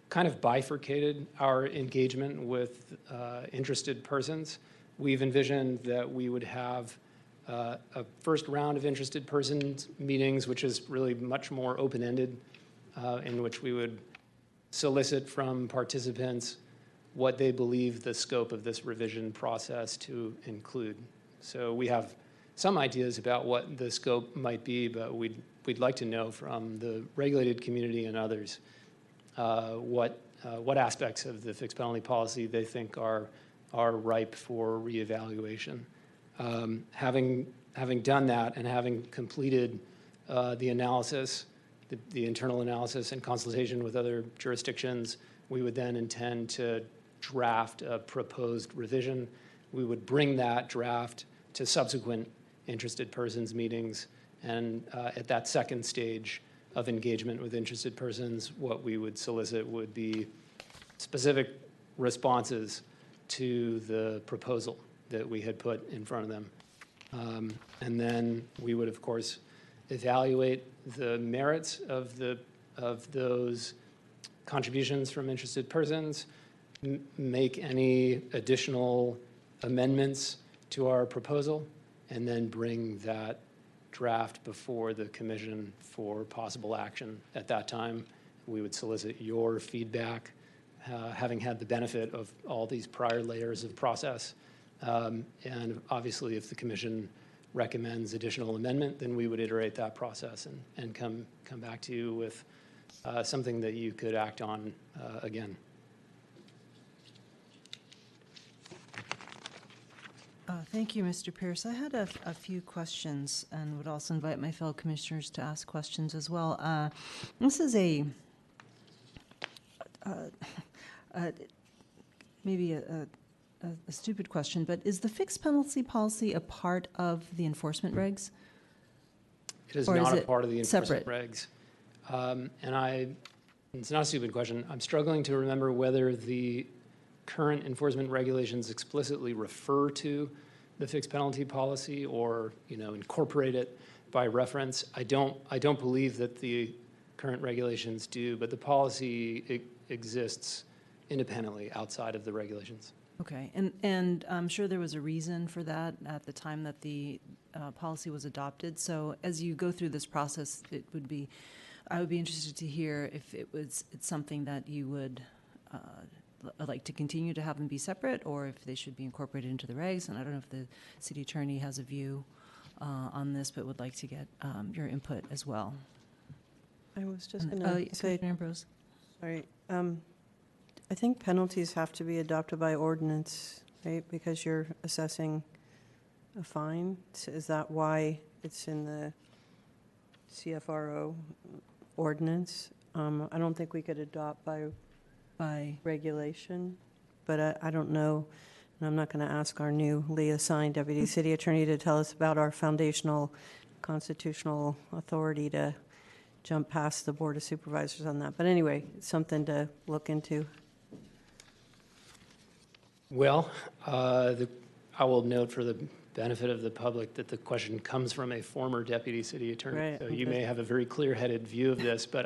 kind of bifurcated our engagement with interested persons. We've envisioned that we would have a first round of interested persons meetings, which is really much more open-ended, in which we would solicit from participants what they believe the scope of this revision process to include. So we have some ideas about what the scope might be, but we'd like to know from the regulated community and others what aspects of the fixed penalty policy they think are ripe for reevaluation. Having done that and having completed the analysis, the internal analysis and consultation with other jurisdictions, we would then intend to draft a proposed revision. We would bring that draft to subsequent interested persons meetings, and at that second stage of engagement with interested persons, what we would solicit would be specific responses to the proposal that we had put in front of them. And then we would, of course, evaluate the merits of those contributions from interested persons, make any additional amendments to our proposal, and then bring that draft before the commission for possible action. At that time, we would solicit your feedback, having had the benefit of all these prior layers of process. And obviously, if the commission recommends additional amendment, then we would iterate that process and come back to you with something that you could act on again. Thank you, Mr. Pierce. I had a few questions and would also invite my fellow commissioners to ask questions as well. This is maybe a stupid question, but is the fixed penalty policy a part of the enforcement regs? It is Or not is a it part of the enforcement separate? regs. It's not a stupid question. I'm struggling to remember whether the current enforcement regulations explicitly refer to the fixed penalty policy or, incorporate it by reference. I don't believe that the current regulations do, but the policy exists independently outside of the regulations. Okay, and I'm sure there was a reason for that at the time that the policy was adopted. So as you go through this process, I would be interested to hear if it's something that you would like to continue to have them be separate, or if they should be incorporated into the regs. And I don't know if the city attorney has a view on this, but would like to get your input as well. I was just going to say, Commissioner Ambrose. sorry, I think penalties have to be adopted by ordinance, right? Because you're assessing a fine. Is that why it's in the CFRO ordinance? I don't think we could adopt by regulation, but I don't know. And I'm not going to ask our newly assigned deputy city attorney to tell us about our foundational constitutional authority to jump past the board of supervisors on that. But anyway, it's something to look into. Well, I will note for the benefit of the public that the question comes from a former deputy city attorney. Right, So you okay. may have a very clear-headed view of this, but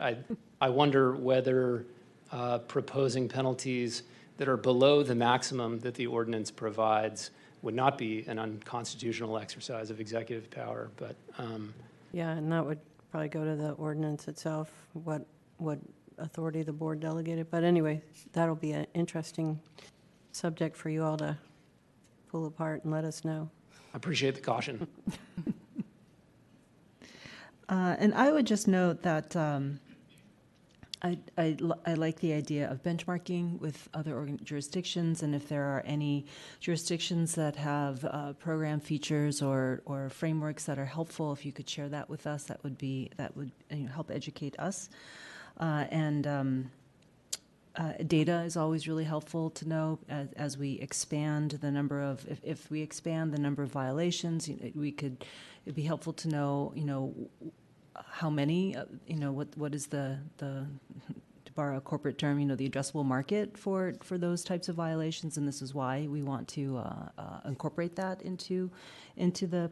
I wonder whether proposing penalties that are below the maximum that the ordinance provides would not be an unconstitutional exercise of executive power. But Yeah, and that would probably go to the ordinance itself, what authority the board delegated. But anyway, that'll be an interesting subject for you all to pull apart and let us know. I appreciate the caution. And I would just note that I like the idea of benchmarking with other jurisdictions, and if there are any jurisdictions that have program features or frameworks that are helpful, if you could share that with us, that would help educate us. Data is always really helpful to know as we expand the number of, if we expand the number of violations, it'd be helpful to know, how many, what is the to borrow a corporate term, the addressable market for those types of violations, and this is why we want to incorporate that into the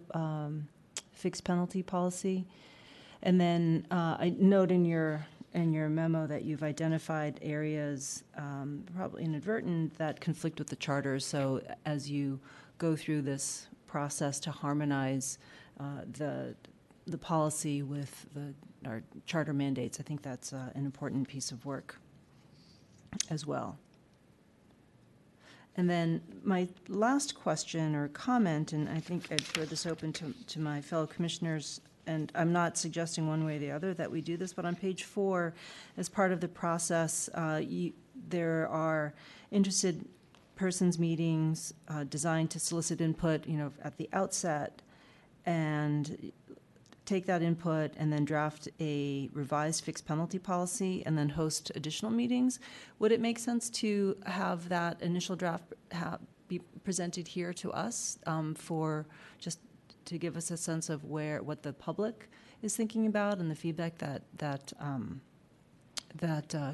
fixed penalty policy. And then I note in your memo that you've identified areas, probably inadvertent, that conflict with the charter. So as you go through this process to harmonize the policy with our charter mandates, I think that's an important piece of work as well. And then my last question or comment, and I think I'd throw this open to my fellow commissioners, and I'm not suggesting one way or the other that we do this, but on page 4, as part of the process, there are interested persons meetings designed to solicit input, at the outset, and take that input and then draft a revised fixed penalty policy and then host additional meetings. Would it make sense to have that initial draft be presented here to us for just to give us a sense of what the public is thinking about and the feedback that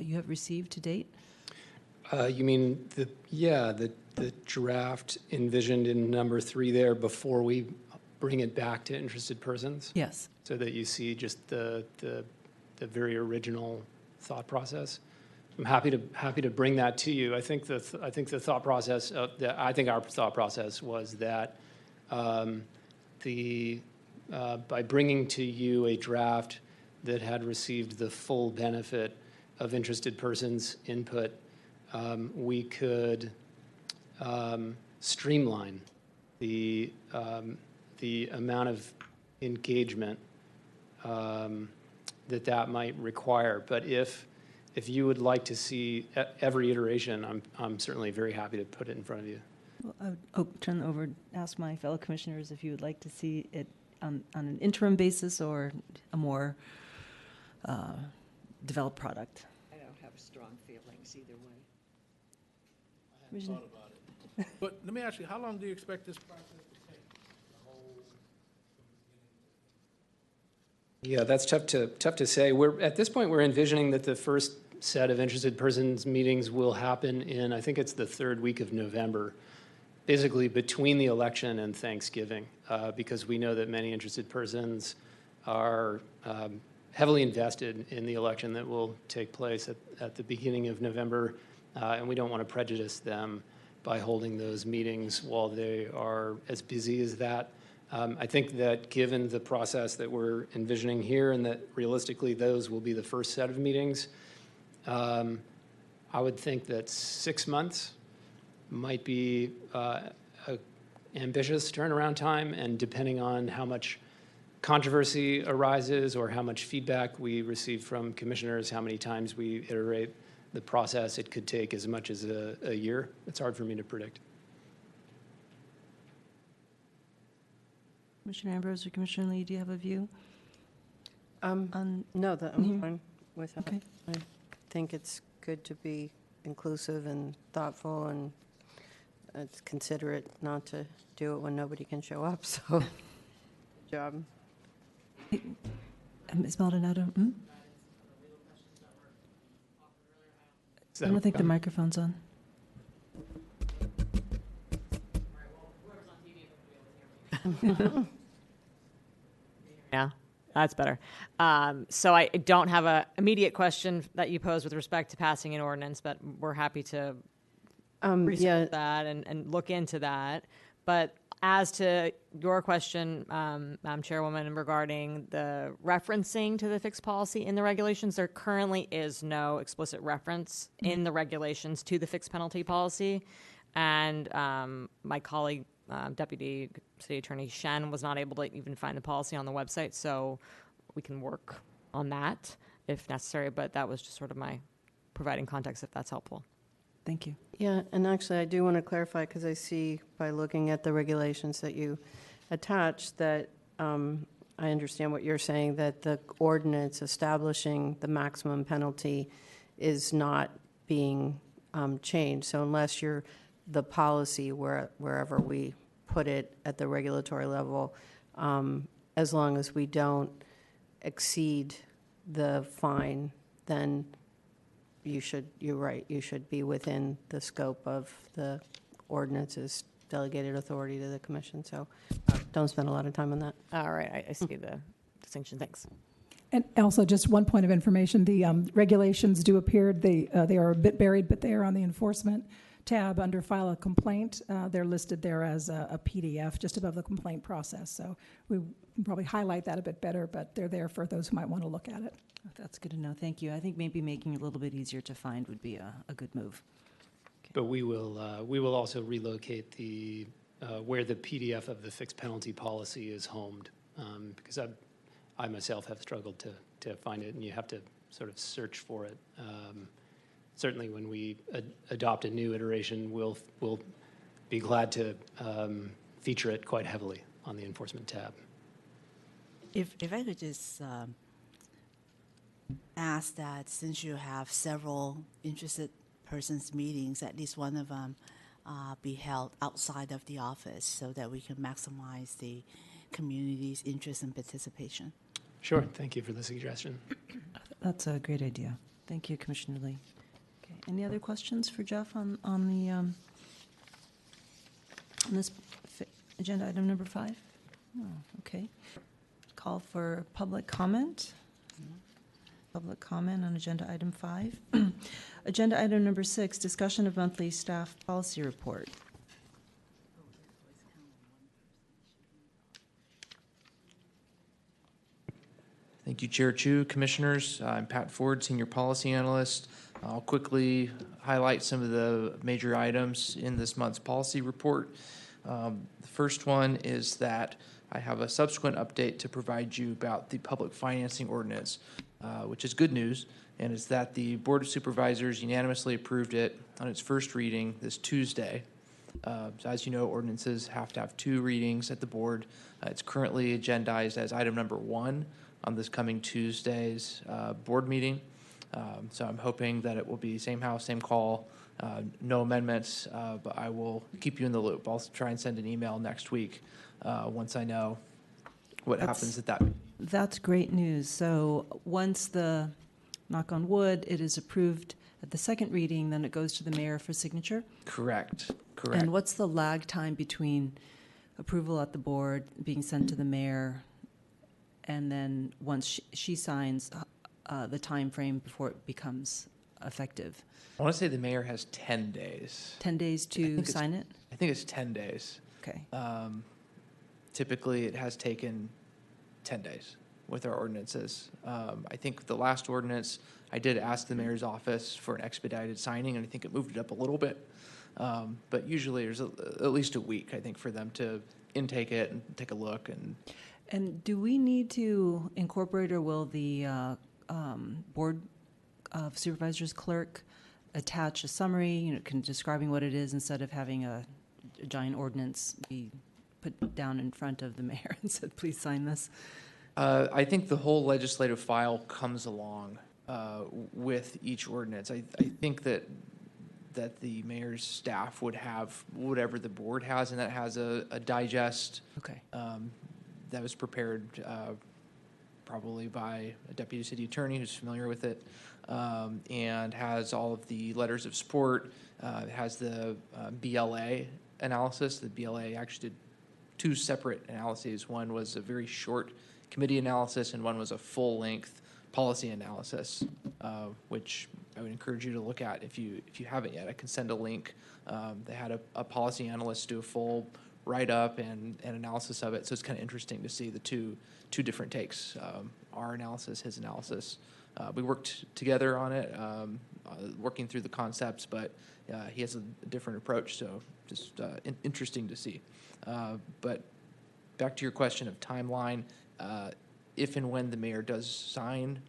you have received to date? You mean the draft envisioned in number 3 there before we bring it back to interested persons? Yes. So that you see just the very original thought process. I'm happy to bring that to you. I think the thought process I think our thought process was that by bringing to you a draft that had received the full benefit of interested persons' input, we could streamline the amount of engagement that might require. But if you would like to see every iteration, I'm certainly very happy to put it in front of you. Well, I would ask my fellow commissioners if you would like to see it on an interim basis or a more developed product. I don't have strong feelings either way. I hadn't thought about it. But let me ask you, how long do you expect this process to take? The whole Yeah, that's tough to say. At this point, we're envisioning that the first set of interested persons meetings will happen in, I think it's the 3rd week of November. basically between the election and Thanksgiving, because we know that many interested persons are heavily invested in the election that will take place at the beginning of November, and we don't want to prejudice them by holding those meetings while they are as busy as that. I think that given the process that we're envisioning here, and that realistically those will be the first set of meetings, I would think that 6 months might be a ambitious turnaround time, and depending on how much controversy arises or how much feedback we receive from commissioners, how many times we iterate the process, it could take as much as a year. It's hard for me to predict. Commissioner Ambrose or Commissioner Lee, do you have a view? No, I'm fine with that. Okay. I think it's good to be inclusive and thoughtful, and it's considerate not to do it when nobody can show up, so, good job. Ms. Maldonado? I don't think the microphone's on. Yeah, that's better. So I don't have an immediate question that you posed with respect to passing an ordinance, but we're happy to research that and look into that. But as to your question, Madam Chairwoman, regarding the referencing to the fixed policy in the regulations, there currently is no explicit reference in the regulations to the fixed penalty policy. And my colleague, Deputy City Attorney Shen, was not able to even find the policy on the website, so we can work on that if necessary. But that was just sort of my providing context, if that's helpful. Thank you. Yeah, and actually, I do want to clarify, because I see by looking at the regulations that you attached that I understand what you're saying, that the ordinance establishing the maximum penalty is not being changed. So unless you're the policy wherever we put it at the regulatory level, as long as we don't exceed the fine, then you're right, you should be within the scope of the ordinance's delegated authority to the commission. So don't spend a lot of time on that. All right, I see the distinction. Thanks. And also, just one point of information, the regulations do appear, they are a bit buried, but they are on the enforcement tab under file a complaint. They're listed there as a PDF just above the complaint process. So we can probably highlight that a bit better, but they're there for those who might want to look at it. That's good to know. Thank you. I think maybe making it a little bit easier to find would be a good move. But we will also relocate the where the PDF of the fixed penalty policy is homed, because I myself have struggled to find it, and you have to sort of search for it. Certainly, when we adopt a new iteration, we'll be glad to feature it quite heavily on the enforcement tab. If I could just ask that, since you have several interested persons meetings, at least one of them be held outside of the office so that we can maximize the community's interest and participation. Sure. Thank you for the suggestion. That's a great idea. Thank you, Commissioner Lee. Okay. Any other questions for Jeff on this agenda item number 5? Oh, okay. Call for public comment. Public comment on agenda item 5. Agenda item number 6, discussion of monthly staff policy report. Thank you, Chair Chu. Commissioners, I'm Pat Ford, Senior Policy Analyst. I'll quickly highlight some of the major items in this month's policy report. The first one is that I have a subsequent update to provide you about the public financing ordinance, which is good news, and it's that the Board of Supervisors unanimously approved it on its first reading this Tuesday. So as you know, ordinances have to have 2 readings at the board. It's currently agendized as item number 1 on this coming Tuesday's board meeting. So I'm hoping that it will be same house, same call, no amendments, but I will keep you in the loop. I'll try and send an email next week once I know what happens at that meeting. That's great news. So once the, knock on wood, it is approved at the second reading, then it goes to the mayor for signature. Correct. And what's the lag time between approval at the board, being sent to the mayor, and then once she signs, the time frame before it becomes effective? I want to say the mayor has 10 days. 10 days to sign it? I think it's 10 days. Okay. Typically, it has taken 10 days with our ordinances. I think the last ordinance, I did ask the mayor's office for an expedited signing, and I think it moved it up a little bit. But usually there's at least a week, I think, for them to intake it and take a look. And do we need to incorporate, or will the Board of Supervisors clerk attach a summary, describing what it is, instead of having a giant ordinance be put down in front of the mayor and said, please sign this? I think the whole legislative file comes along with each ordinance. I think that the mayor's staff would have whatever the board has, and that has a digest. Okay. That was prepared probably by a deputy city attorney who's familiar with it, and has all of the letters of support. It has the BLA analysis. The BLA actually did two separate analyses. One was a very short committee analysis, and one was a full-length policy analysis, which I would encourage you to look at if you haven't yet. I can send a link. They had a policy analyst do a full write-up and analysis of it, so it's kind of interesting to see the two different takes, our analysis, his analysis. We worked together on it, working through the concepts, but he has a different approach, so just interesting to see. But back to your question of timeline, if and when the mayor does sign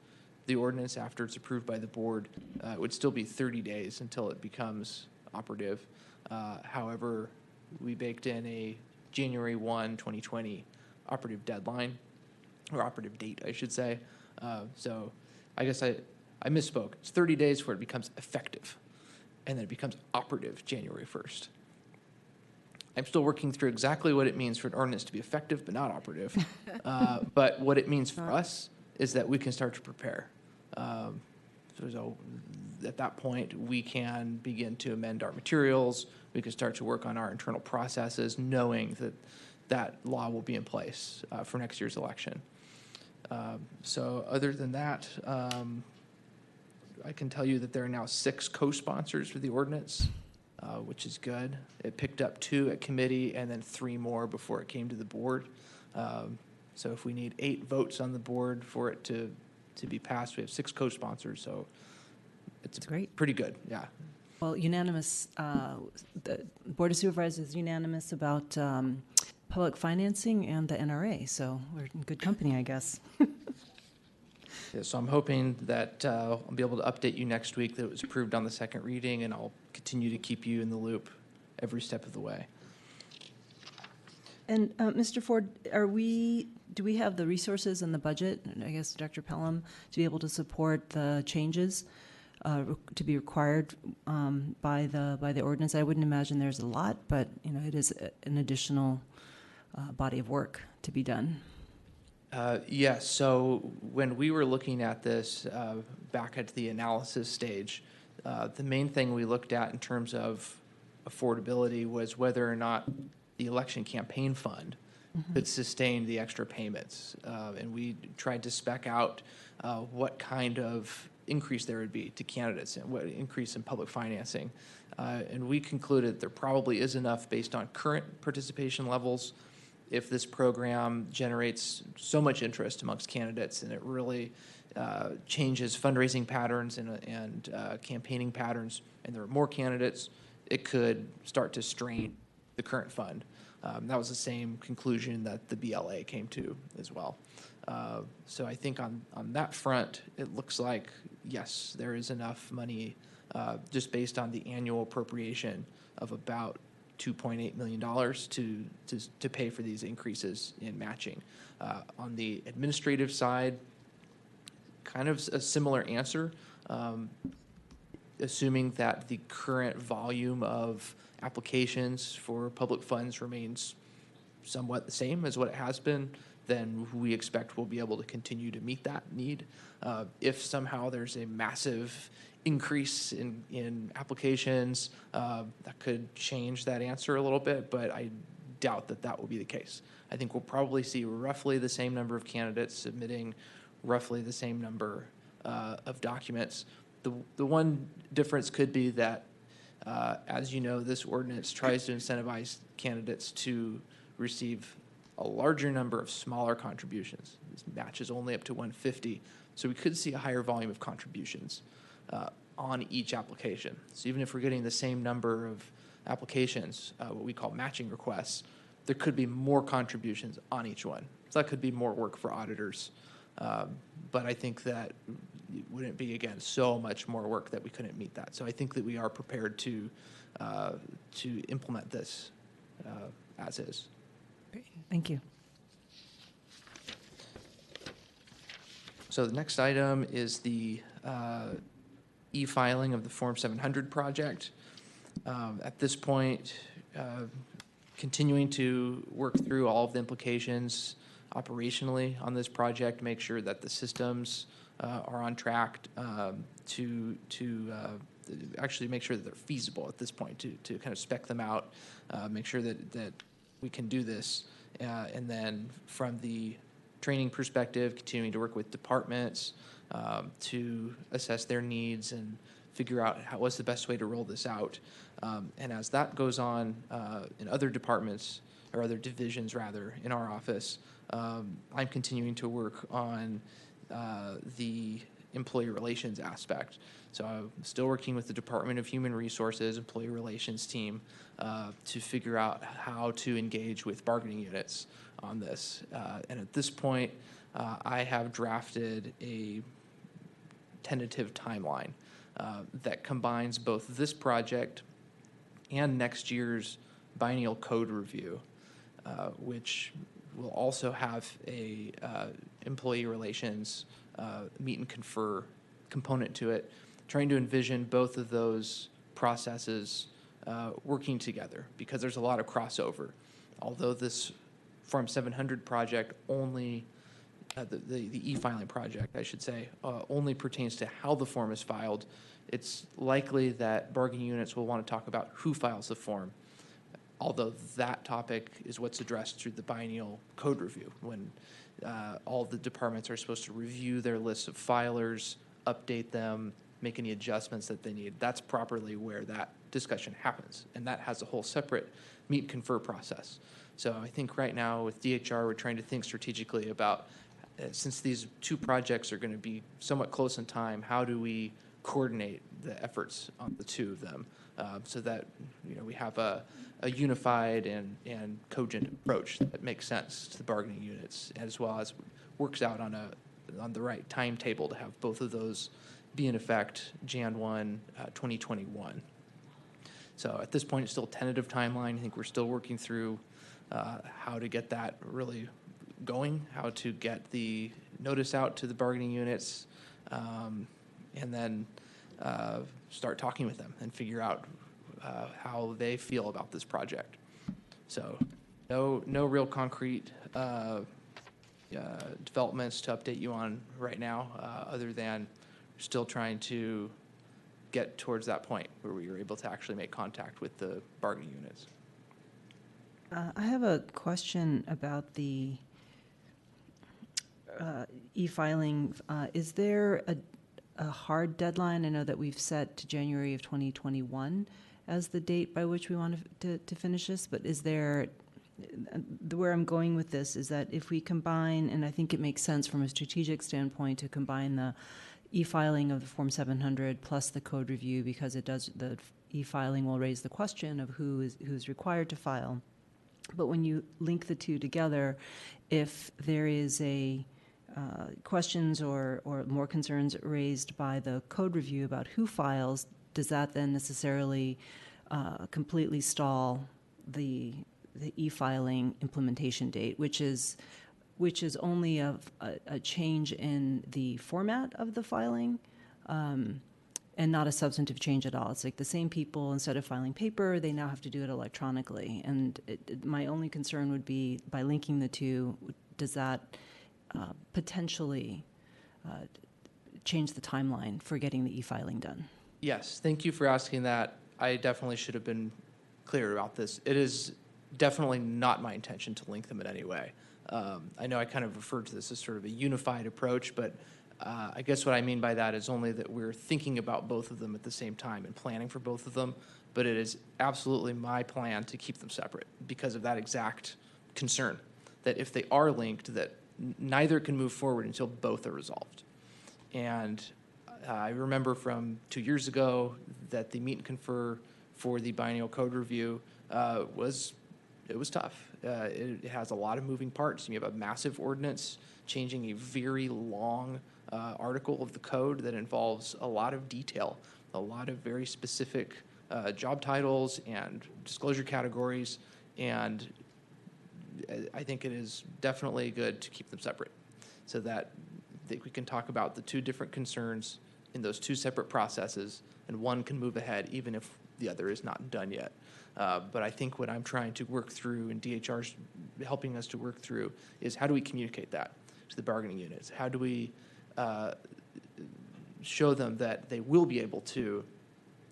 the ordinance after it's approved by the board, it would still be 30 days until it becomes operative. However, we baked in a January 1, 2020 operative deadline, or operative date, I should say. So I guess I misspoke. It's 30 days where it becomes effective, and then it becomes operative January 1st. I'm still working through exactly what it means for an ordinance to be effective but not operative. But what it means for us is that we can start to prepare. So at that point, we can begin to amend our materials. We can start to work on our internal processes, knowing that law will be in place for next year's election. So other than that, I can tell you that there are now 6 co-sponsors for the ordinance, which is good. It picked up 2 at committee and then 3 more before it came to the board. So if we need 8 votes on the board for it to be passed, we have 6 co-sponsors, so it's great. Pretty good, yeah. Well, unanimous, the Board of Supervisors is unanimous about public financing and the NRA, so we're in good company, I guess. Yeah, so I'm hoping that I'll be able to update you next week that it was approved on the second reading, and I'll continue to keep you in the loop every step of the way. And Mr. Ford, do we have the resources and the budget, and I guess Dr. Pelham, to be able to support the changes to be required by the ordinance? I wouldn't imagine there's a lot, but it is an additional body of work to be done. Yes, so when we were looking at this back at the analysis stage, the main thing we looked at in terms of affordability was whether or not the election campaign fund could sustain the extra payments. And we tried to spec out what kind of increase there would be to candidates and what increase in public financing. And we concluded there probably is enough based on current participation levels. If this program generates so much interest amongst candidates and it really changes fundraising patterns and campaigning patterns, and there are more candidates, it could start to strain the current fund. That was the same conclusion that the BLA came to as well. So I think on that front, it looks like, yes, there is enough money just based on the annual appropriation of about $2.8 million to pay for these increases in matching. On the administrative side, kind of a similar answer, assuming that the current volume of applications for public funds remains somewhat the same as what it has been, then we expect we'll be able to continue to meet that need. If somehow there's a massive increase in applications, that could change that answer a little bit, but I doubt that that will be the case. I think we'll probably see roughly the same number of candidates submitting roughly the same number of documents. The one difference could be that, as you know, this ordinance tries to incentivize candidates to receive a larger number of smaller contributions. This matches only up to 150, so we could see a higher volume of contributions on each application. So even if we're getting the same number of applications, what we call matching requests, there could be more contributions on each one. So that could be more work for auditors. But I think that it wouldn't be, again, so much more work that we couldn't meet that. So I think that we are prepared to implement this as is. Great, thank you. So the next item is the e-filing of the Form 700 project. At this point, continuing to work through all of the implications operationally on this project, make sure that the systems are on track to actually make sure that they're feasible at this point, to kind of spec them out, make sure that we can do this. And then from the training perspective, continuing to work with departments to assess their needs and figure out what's the best way to roll this out. And as that goes on in other departments, or other divisions rather, in our office, I'm continuing to work on the employee relations aspect. So I'm still working with the Department of Human Resources, employee relations team, to figure out how to engage with bargaining units on this. And at this point, I have drafted a tentative timeline that combines both this project and next year's biennial code review, which will also have a employee relations meet and confer component to it, trying to envision both of those processes working together, because there's a lot of crossover. Although this Form 700 project only, the e-filing project, I should say, only pertains to how the form is filed, it's likely that bargaining units will want to talk about who files the form, although that topic is what's addressed through the biennial code review, when all the departments are supposed to review their lists of filers, update them, make any adjustments that they need. That's properly where that discussion happens, and that has a whole separate meet and confer process. So I think right now with DHR, we're trying to think strategically about, since these two projects are going to be somewhat close in time, how do we coordinate the efforts on the two of them, so that we have a unified and cogent approach that makes sense to the bargaining units, as well as works out on the right timetable to have both of those be in effect Jan 1, 2021. So at this point, it's still a tentative timeline. I think we're still working through how to get that really going, how to get the notice out to the bargaining units, and then start talking with them and figure out how they feel about this project. So no real concrete developments to update you on right now, other than still trying to get towards that point where we are able to actually make contact with the bargaining units. I have a question about the e-filing. Is there a hard deadline? I know that we've set to January of 2021 as the date by which we want to finish this, but is there, where I'm going with this is that if we combine, and I think it makes sense from a strategic standpoint to combine the e-filing of the Form 700 plus the code review, because it does, the e-filing will raise the question of who's required to file. But when you link the two together, if there is a questions or more concerns raised by the code review about who files, does that then necessarily completely stall the e-filing implementation date, which is only a change in the format of the filing, and not a substantive change at all. It's like the same people, instead of filing paper, they now have to do it electronically. And my only concern would be, by linking the two, does that potentially change the timeline for getting the e-filing done? Yes, thank you for asking that. I definitely should have been clear about this. It is definitely not my intention to link them in any way. I know I kind of referred to this as sort of a unified approach, but I guess what I mean by that is only that we're thinking about both of them at the same time and planning for both of them, but it is absolutely my plan to keep them separate because of that exact concern, that if they are linked, that neither can move forward until both are resolved. And I remember from 2 years ago that the meet and confer for the biennial code review was tough. It has a lot of moving parts. You have a massive ordinance changing a very long article of the code that involves a lot of detail, a lot of very specific job titles and disclosure categories, and I think it is definitely good to keep them separate so that we can talk about the two different concerns in those two separate processes, and one can move ahead even if the other is not done yet. But I think what I'm trying to work through, and DHR's helping us to work through, is how do we communicate that to the bargaining units? How do we show them that they will be able to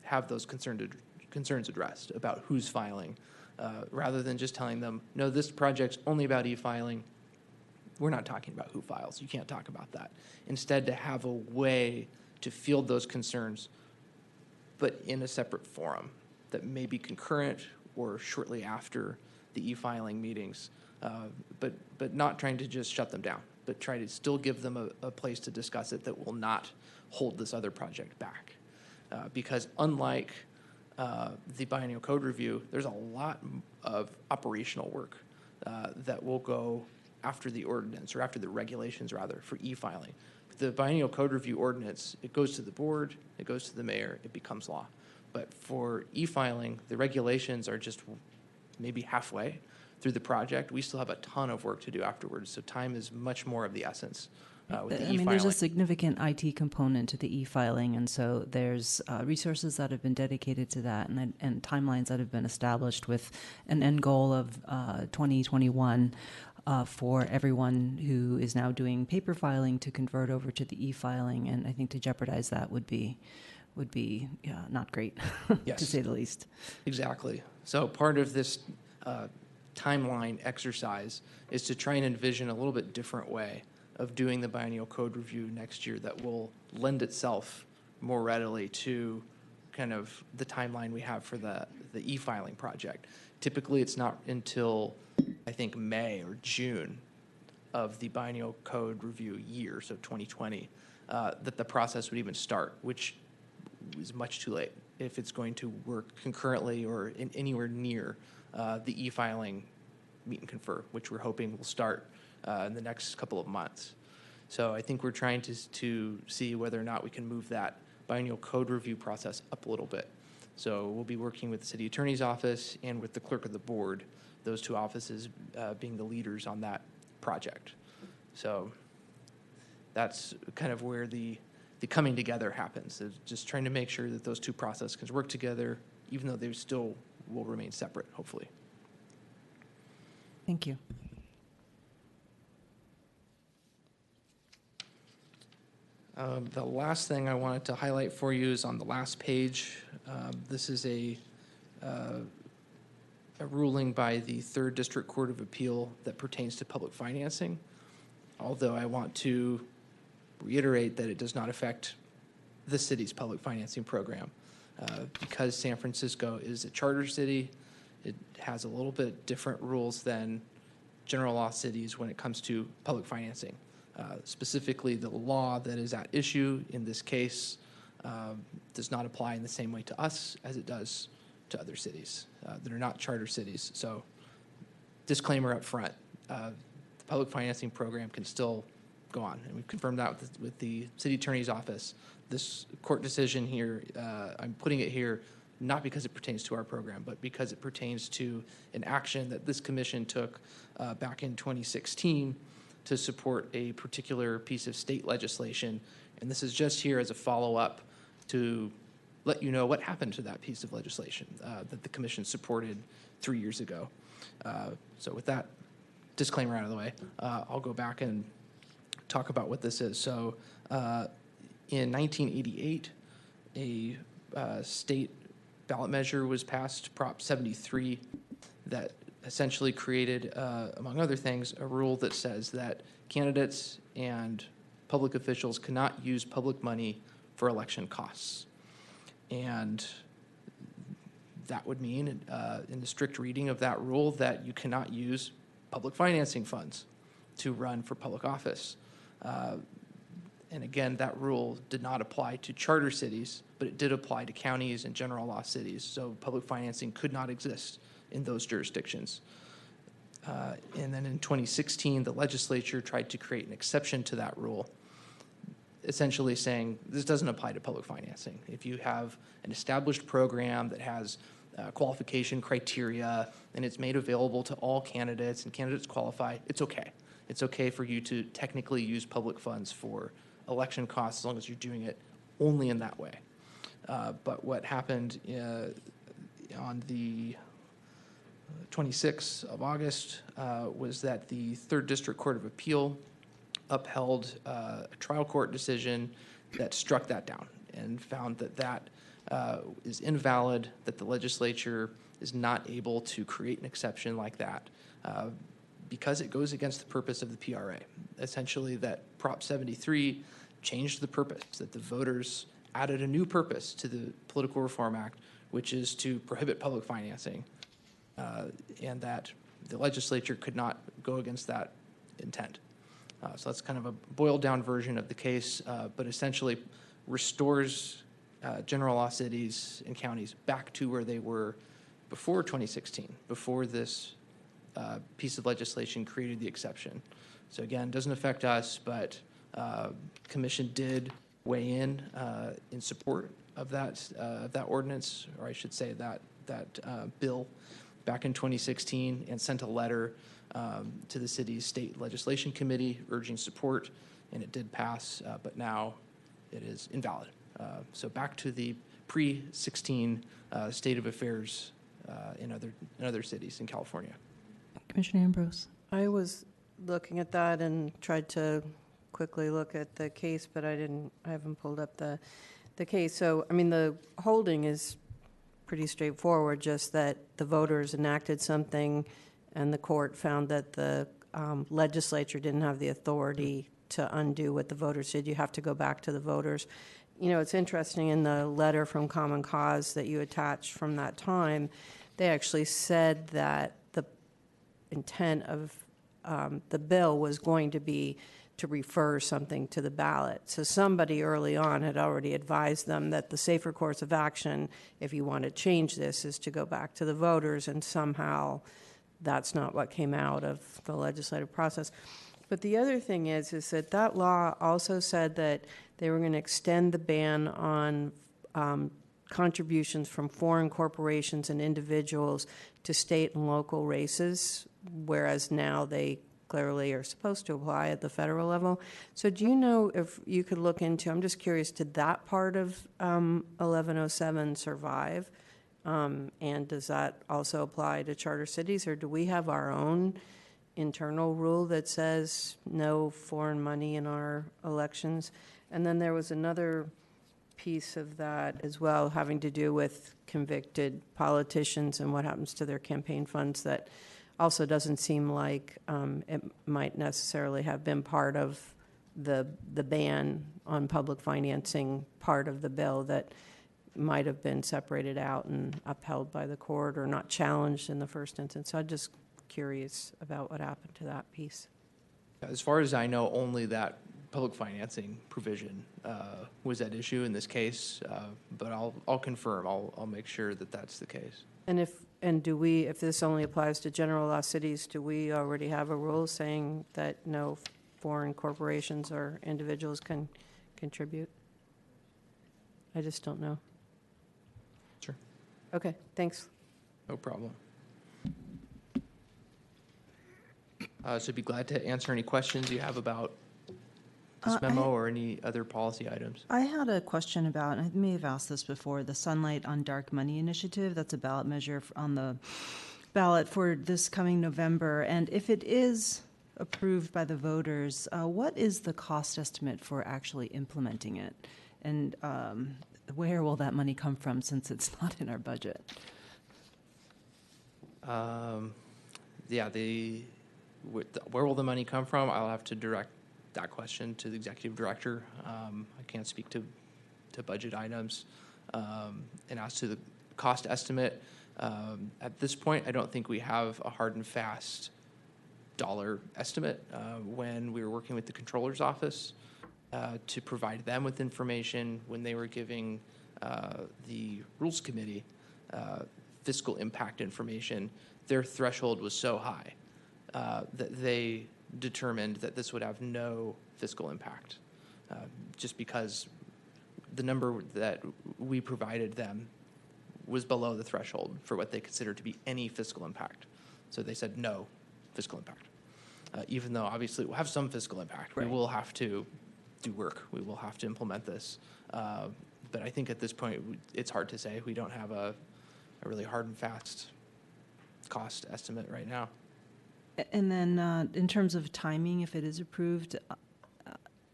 have those concerns addressed about who's filing, rather than just telling them, no, this project's only about e-filing. We're not talking about who files. You can't talk about that. Instead, to have a way to field those concerns, but in a separate forum that may be concurrent or shortly after the e-filing meetings, but not trying to just shut them down, but try to still give them a place to discuss it that will not hold this other project back. Because unlike the biennial code review, there's a lot of operational work that will go after the ordinance, or after the regulations rather, for e-filing. The biennial code review ordinance, it goes to the board, it goes to the mayor, it becomes law. But for e-filing, the regulations are just maybe halfway through the project. We still have a ton of work to do afterwards, so time is much more of the essence with the e-filing. There's a significant IT component to the e-filing, and so there's resources that have been dedicated to that, and timelines that have been established with an end goal of 2021 for everyone who is now doing paper filing to convert over to the e-filing, and I think to jeopardize that would be not great, Yes. to say the least. Exactly. So part of this timeline exercise is to try and envision a little bit different way of doing the biennial code review next year that will lend itself more readily to kind of the timeline we have for the e-filing project. Typically, it's not until, I think, May or June of the biennial code review year, so 2020, that the process would even start, which is much too late if it's going to work concurrently or anywhere near the e-filing meet and confer, which we're hoping will start in the next couple of months. So I think we're trying to see whether or not we can move that biennial code review process up a little bit. So we'll be working with the city attorney's office and with the clerk of the board, those two offices being the leaders on that project. So that's kind of where the coming together happens. It's just trying to make sure that those two processes can work together, even though they still will remain separate, hopefully. Thank you. The last thing I wanted to highlight for you is on the last page. This is a ruling by the 3rd District Court of Appeal that pertains to public financing, although I want to reiterate that it does not affect the city's public financing program. Because San Francisco is a charter city, it has a little bit different rules than general law cities when it comes to public financing. Specifically, the law that is at issue in this case does not apply in the same way to us as it does to other cities that are not charter cities. So, disclaimer up front, the public financing program can still go on, and we've confirmed that with the city attorney's office. This court decision here, I'm putting it here not because it pertains to our program, but because it pertains to an action that this commission took back in 2016 to support a particular piece of state legislation. And this is just here as a follow-up to let you know what happened to that piece of legislation that the commission supported 3 years ago. So with that disclaimer out of the way, I'll go back and talk about what this is. So In 1988, a state ballot measure was passed, Prop 73, that essentially created, among other things, a rule that says that candidates and public officials cannot use public money for election costs. And that would mean, in the strict reading of that rule, that you cannot use public financing funds to run for public office. And again, that rule did not apply to charter cities, but it did apply to counties and general law cities. So public financing could not exist in those jurisdictions. And then in 2016, the legislature tried to create an exception to that rule, essentially saying this doesn't apply to public financing. If you have an established program that has qualification criteria and it's made available to all candidates and candidates qualify, it's okay. It's okay for you to technically use public funds for election costs as long as you're doing it only in that way. But what happened on the 26th of August was that the 3rd District Court of Appeal upheld a trial court decision that struck that down and found that that is invalid, that the legislature is not able to create an exception like that because it goes against the purpose of the PRA. Essentially, that Prop 73 changed the purpose, that the voters added a new purpose to the Political Reform Act, which is to prohibit public financing, and that the legislature could not go against that intent. So that's kind of a boiled down version of the case, but essentially restores general law cities and counties back to where they were before 2016, before this piece of legislation created the exception. So again, doesn't affect us, but Commission did weigh in support of that ordinance, or I should say that bill back in 2016, and sent a letter to the city's state legislation committee urging support, and it did pass, but now it is invalid. So back to the pre-16 state of affairs in other cities in California. Commissioner Ambrose. I was looking at that and tried to quickly look at the case, but I haven't pulled up the case. So, I mean, the holding is pretty straightforward, just that the voters enacted something and the court found that the legislature didn't have the authority to undo what the voters did. You have to go back to the voters. You know, it's interesting, in the letter from Common Cause that you attached from that time, they actually said that the intent of the bill was going to be to refer something to the ballot. So somebody early on had already advised them that the safer course of action, if you want to change this, is to go back to the voters, and somehow that's not what came out of the legislative process. But the other thing is that law also said that they were going to extend the ban on contributions from foreign corporations and individuals to state and local races, whereas now they clearly are supposed to apply at the federal level. So do you know if you could look into, I'm just curious, did that part of 1107 survive? And does that also apply to charter cities, or do we have our own internal rule that says no foreign money in our elections? And then there was another piece of that as well, having to do with convicted politicians and what happens to their campaign funds, that also doesn't seem like it might necessarily have been part of the ban on public financing part of the bill, that might have been separated out and upheld by the court or not challenged in the first instance. So I'm just curious about what happened to that piece. As far as I know, only that public financing provision was at issue in this case, but I'll confirm. I'll make sure that that's the case. And if this only applies to general law cities, do we already have a rule saying that no foreign corporations or individuals can contribute? I just don't know. Sure. Okay, thanks. No problem. So I'd be glad to answer any questions you have about this memo or any other policy items. I had a question about, and I may have asked this before, the Sunlight on Dark Money initiative. That's a ballot measure on the ballot for this coming November. And if it is approved by the voters, what is the cost estimate for actually implementing it? And where will that money come from since it's not in our budget? Yeah, where will the money come from? I'll have to direct that question to the executive director. I can't speak to budget items. And as to the cost estimate, at this point, I don't think we have a hard and fast dollar estimate. When we were working with the controller's office to provide them with information when they were giving the rules committee fiscal impact information, their threshold was so high that they determined that this would have no fiscal impact, just because the number that we provided them was below the threshold for what they considered to be any fiscal impact. So they said no fiscal impact. Even though obviously it will have some fiscal impact. Right. We will have to do work. We will have to implement this. But I think at this point, it's hard to say. We don't have a really hard and fast cost estimate right now. And then in terms of timing, if it is approved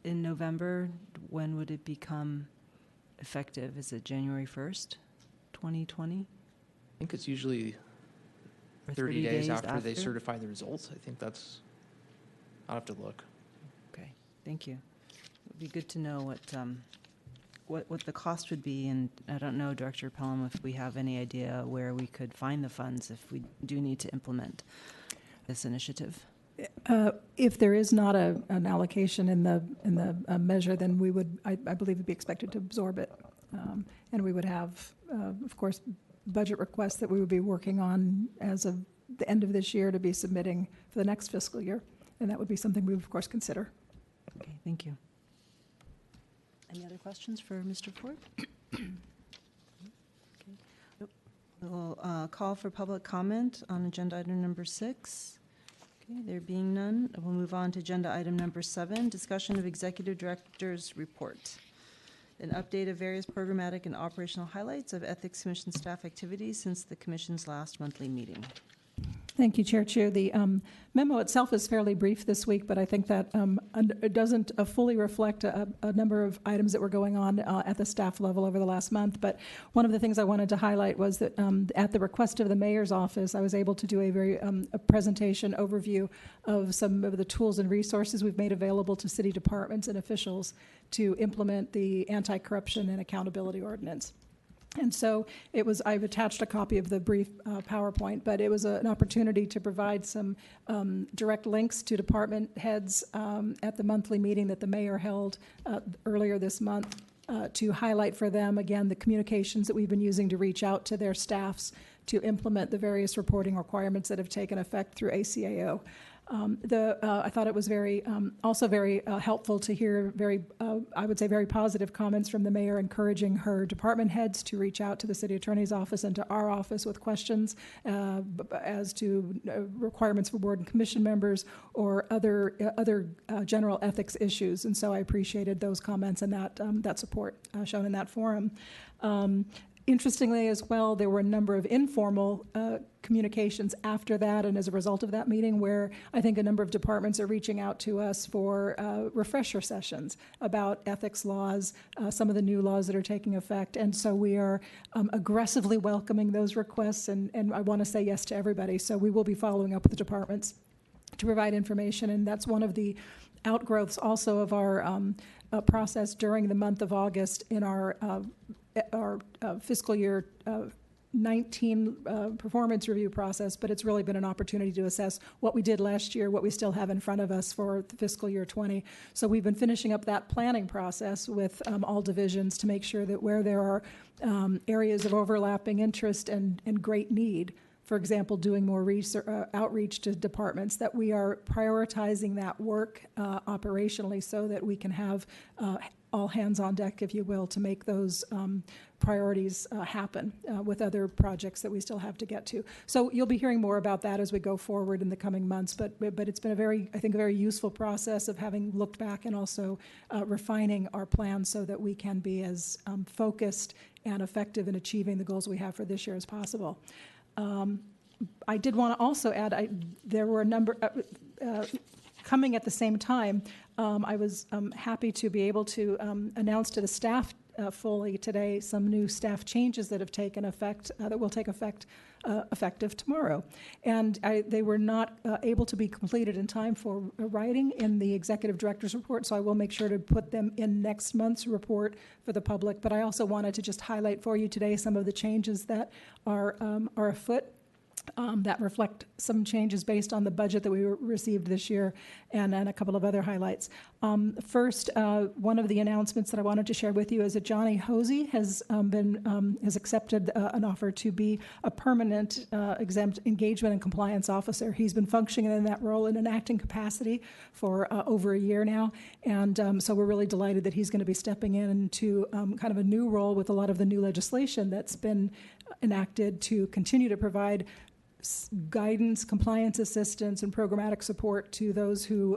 in November, when would it become effective? Is it January 1st, 2020? I think it's usually Or 30 days after they certify the results. I think that's, I'll have to look. Okay, thank you. It would be good to know what the cost would be, and I don't know, Director Pelham, if we have any idea where we could find the funds if we do need to implement this initiative. If there is not an allocation in the measure, then we would, I believe, would be expected to absorb it. And we would have, of course, budget requests that we would be working on as of the end of this year to be submitting for the next fiscal year. And that would be something we would, of course, consider. Okay, thank you. Any other questions for Mr. Ford? Okay. Nope. We'll call for public comment on agenda item number 6. Okay, there being none, we'll move on to agenda item number 7, discussion of executive director's report. An update of various programmatic and operational highlights of Ethics Commission staff activities since the Commission's last monthly meeting. Thank you, Chair Chu. The memo itself is fairly brief this week, but I think that it doesn't fully reflect a number of items that were going on at the staff level over the last month. But one of the things I wanted to highlight was that at the request of the mayor's office, I was able to do a very a presentation overview of some of the tools and resources we've made available to city departments and officials to implement the anti-corruption and accountability ordinance. And so it was, I've attached a copy of the brief PowerPoint, but it was an opportunity to provide some direct links to department heads at the monthly meeting that the mayor held earlier this month to highlight for them, again, the communications that we've been using to reach out to their staffs to implement the various reporting requirements that have taken effect through ACAO. I thought it was also very helpful to hear I would say very positive comments from the mayor encouraging her department heads to reach out to the city attorney's office and to our office with questions as to requirements for board and commission members or other general ethics issues. And so I appreciated those comments and that support shown in that forum. Interestingly as well, there were a number of informal communications after that and as a result of that meeting where I think a number of departments are reaching out to us for refresher sessions about ethics laws, some of the new laws that are taking effect. And so we are aggressively welcoming those requests, and I want to say yes to everybody. So we will be following up with the departments to provide information, and that's one of the outgrowths also of our process during the month of August in our fiscal year 19 performance review process, but it's really been an opportunity to assess what we did last year, what we still have in front of us for the fiscal year 20. So we've been finishing up that planning process with all divisions to make sure that where there are areas of overlapping interest and great need, for example, doing more research, outreach to departments, that we are prioritizing that work operationally so that we can have all hands on deck, if you will, to make those priorities happen with other projects that we still have to get to. So you'll be hearing more about that as we go forward in the coming months, but it's been I think a very useful process of having looked back and also refining our plans so that we can be as focused and effective in achieving the goals we have for this year as possible. I did want to also add, there were a number, coming at the same time, I was happy to be able to announce to the staff fully today some new staff changes that have taken effect, that will take effect effective tomorrow. And they were not able to be completed in time for writing in the executive director's report, so I will make sure to put them in next month's report for the public. But I also wanted to just highlight for you today some of the changes that are afoot. That reflect some changes based on the budget that we received this year, and a couple of other highlights. First, one of the announcements that I wanted to share with you is that Johnny Hosey has accepted an offer to be a permanent exempt engagement and compliance officer. He's been functioning in that role in an acting capacity for over a year now, and so we're really delighted that he's going to be stepping into kind of a new role with a lot of the new legislation that's been enacted to continue to provide guidance, compliance assistance, and programmatic support to those who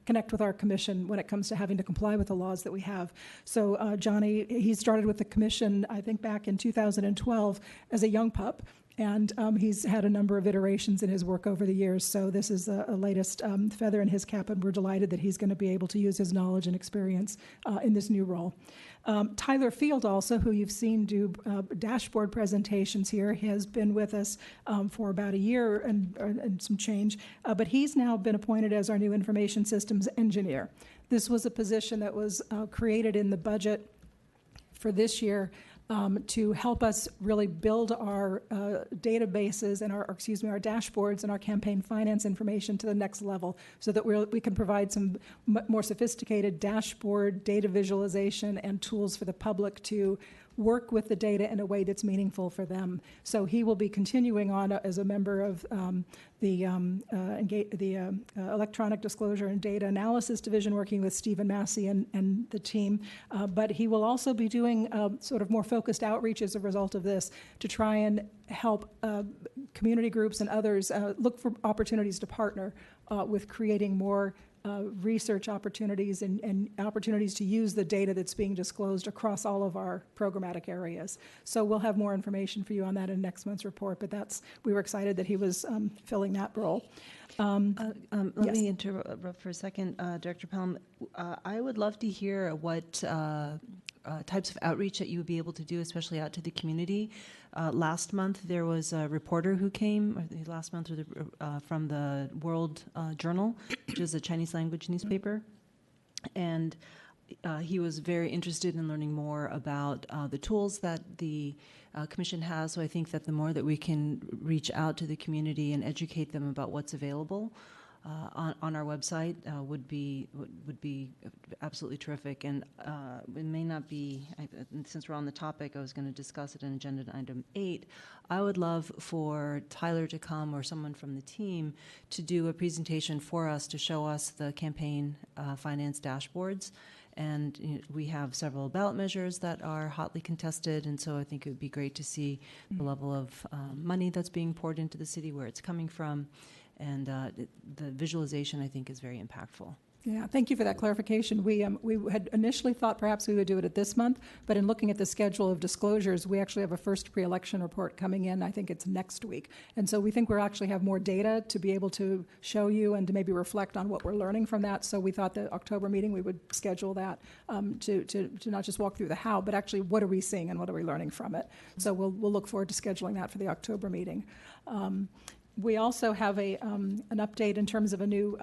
connect with our commission when it comes to having to comply with the laws that we have. So Johnny, he started with the commission, I think, back in 2012 as a young pup, and he's had a number of iterations in his work over the years. So this is a latest feather in his cap, and we're delighted that he's going to be able to use his knowledge and experience in this new role. Tyler Field also, who you've seen do dashboard presentations here, he has been with us for about a year and some change, but he's now been appointed as our new information systems engineer. This was a position that was created in the budget for this year to help us really build our databases and our dashboards and our campaign finance information to the next level, so that we can provide some more sophisticated dashboard data visualization and tools for the public to work with the data in a way that's meaningful for them. So he will be continuing on as a member of the Electronic Disclosure and Data Analysis Division, working with Stephen Massey and the team. But he will also be doing sort of more focused outreach as a result of this to try and help community groups and others look for opportunities to partner with creating more research opportunities and opportunities to use the data that's being disclosed across all of our programmatic areas. So we'll have more information for you on that in next month's report, but we were excited that he was filling that role. Let me interrupt for a second, Director Pelham. I would love to hear what types of outreach that you would be able to do, especially out to the community. Last month, there was a reporter who came, from the World Journal, which is a Chinese language newspaper, and he was very interested in learning more about the tools that the Commission has. So I think that the more that we can reach out to the community and educate them about what's available on our website would be absolutely terrific. And it may not be, since we're on the topic, I was going to discuss it in Agenda Item 8. I would love for Tyler to come, or someone from the team, to do a presentation for us to show us the campaign finance dashboards. And we have several ballot measures that are hotly contested, and so I think it would be great to see the level of money that's being poured into the city, where it's coming from, and the visualization, I think, is very impactful. Yeah, thank you for that clarification. We had initially thought perhaps we would do it this month, but in looking at the schedule of disclosures, we actually have a first pre-election report coming in. I think it's next week. And so we think we'll actually have more data to be able to show you and to maybe reflect on what we're learning from that. So we thought the October meeting, we would schedule that to not just walk through the how, but actually what are we seeing and what are we learning from it. So we'll look forward to scheduling that for the October meeting. We also have an update in terms of a new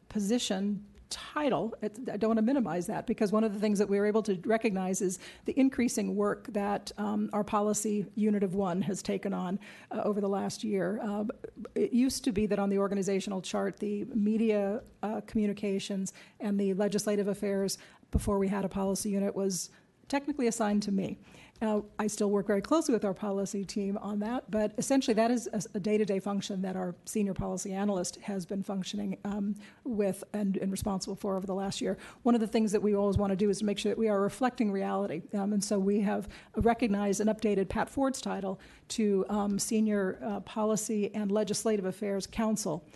position title. I don't want to minimize that, because one of the things that we were able to recognize is the increasing work that our policy unit of one has taken on over the last year. It used to be that on the organizational chart, the media communications and the legislative affairs, before we had a policy unit, was technically assigned to me. I still work very closely with our policy team on that, but essentially that is a day-to-day function that our senior policy analyst has been functioning with and responsible for over the last year. One of the things that we always want to do is to make sure that we are reflecting reality, and so we have recognized and updated Pat Ford's title to Senior Policy and Legislative Affairs Counsel,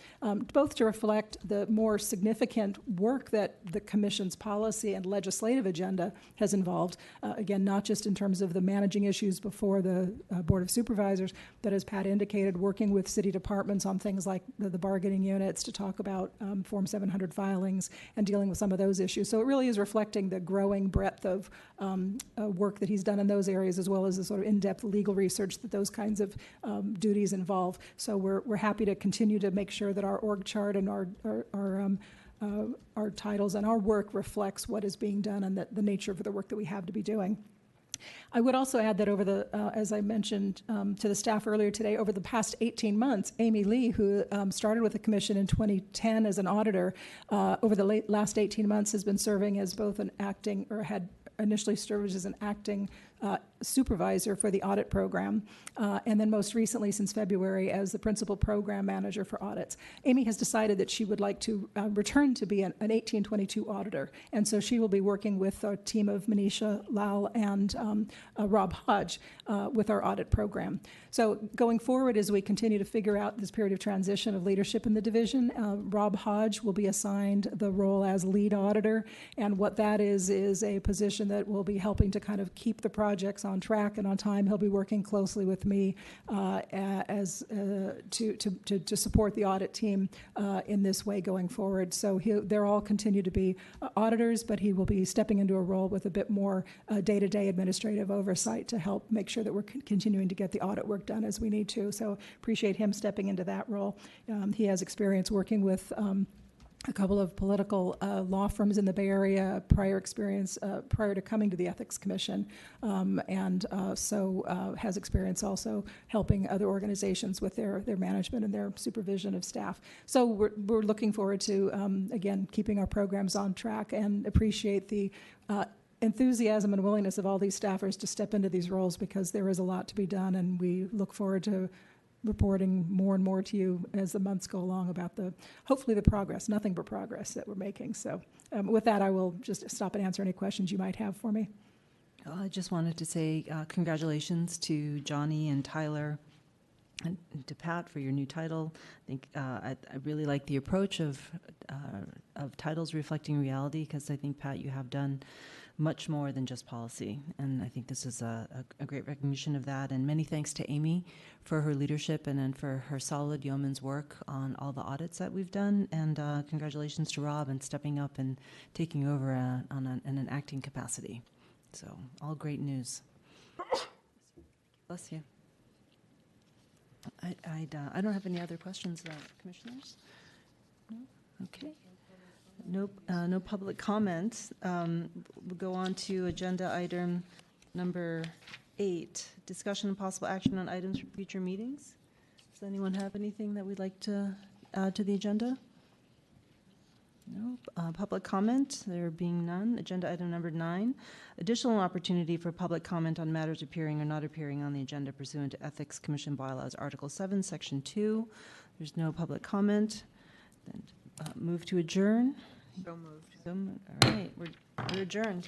both to reflect the more significant work that the Commission's policy and legislative agenda has involved, again, not just in terms of the managing issues before the Board of Supervisors, but as Pat indicated, working with city departments on things like the bargaining units to talk about Form 700 filings and dealing with some of those issues. So it really is reflecting the growing breadth of work that he's done in those areas, as well as the sort of in-depth legal research that those kinds of duties involve. So we're happy to continue to make sure that our org chart and our titles and our work reflects what is being done and the nature of the work that we have to be doing. I would also add that over the, as I mentioned to the staff earlier today, over the past 18 months, Amy Lee, who started with the commission in 2010 as an auditor, over the last 18 months has been serving as both an acting, or had initially served as an acting supervisor for the audit program, and then most recently since February as the principal program manager for audits. Amy has decided that she would like to return to be an 1822 auditor, and so she will be working with a team of Manisha Lal and Rob Hodge with our audit program. So going forward, as we continue to figure out this period of transition of leadership in the division, Rob Hodge will be assigned the role as lead auditor, and what that is a position that will be helping to kind of keep the projects on track and on time. He'll be working closely with me to support the audit team in this way going forward. So they'll all continue to be auditors, but he will be stepping into a role with a bit more day-to-day administrative oversight to help make sure that we're continuing to get the audit work done as we need to. So appreciate him stepping into that role. He has experience working with a couple of political law firms in the Bay Area, prior experience prior to coming to the Ethics Commission, and has experience also helping other organizations with their management and their supervision of staff. So we're looking forward to, again, keeping our programs on track, and appreciate the enthusiasm and willingness of all these staffers to step into these roles, because there is a lot to be done, and we look forward to reporting more and more to you as the months go along about hopefully the progress, nothing but progress that we're making. So with that, I will just stop and answer any questions you might have for me. I just wanted to say congratulations to Johnny and Tyler and to Pat for your new title. I think I really like the approach of titles reflecting reality, because I think, Pat, you have done much more than just policy, and I think this is a great recognition of that. And many thanks to Amy for her leadership and then for her solid yeoman's work on all the audits that we've done. And congratulations to Rob and stepping up and taking over in an acting capacity. So all great news. Bless you. I don't have any other questions, commissioners. No? Okay. No public comments. We'll go on to agenda item number 8, discussion and possible action on items for future meetings. Does anyone have anything that we'd like to add to the agenda? No. Public comment, there being none. Agenda item number 9, additional opportunity for public comment on matters appearing or not appearing on the agenda pursuant to Ethics Commission Bylaws, Article 7, Section 2. There's no public comment. Then move to adjourn. So moved. All right, we're adjourned.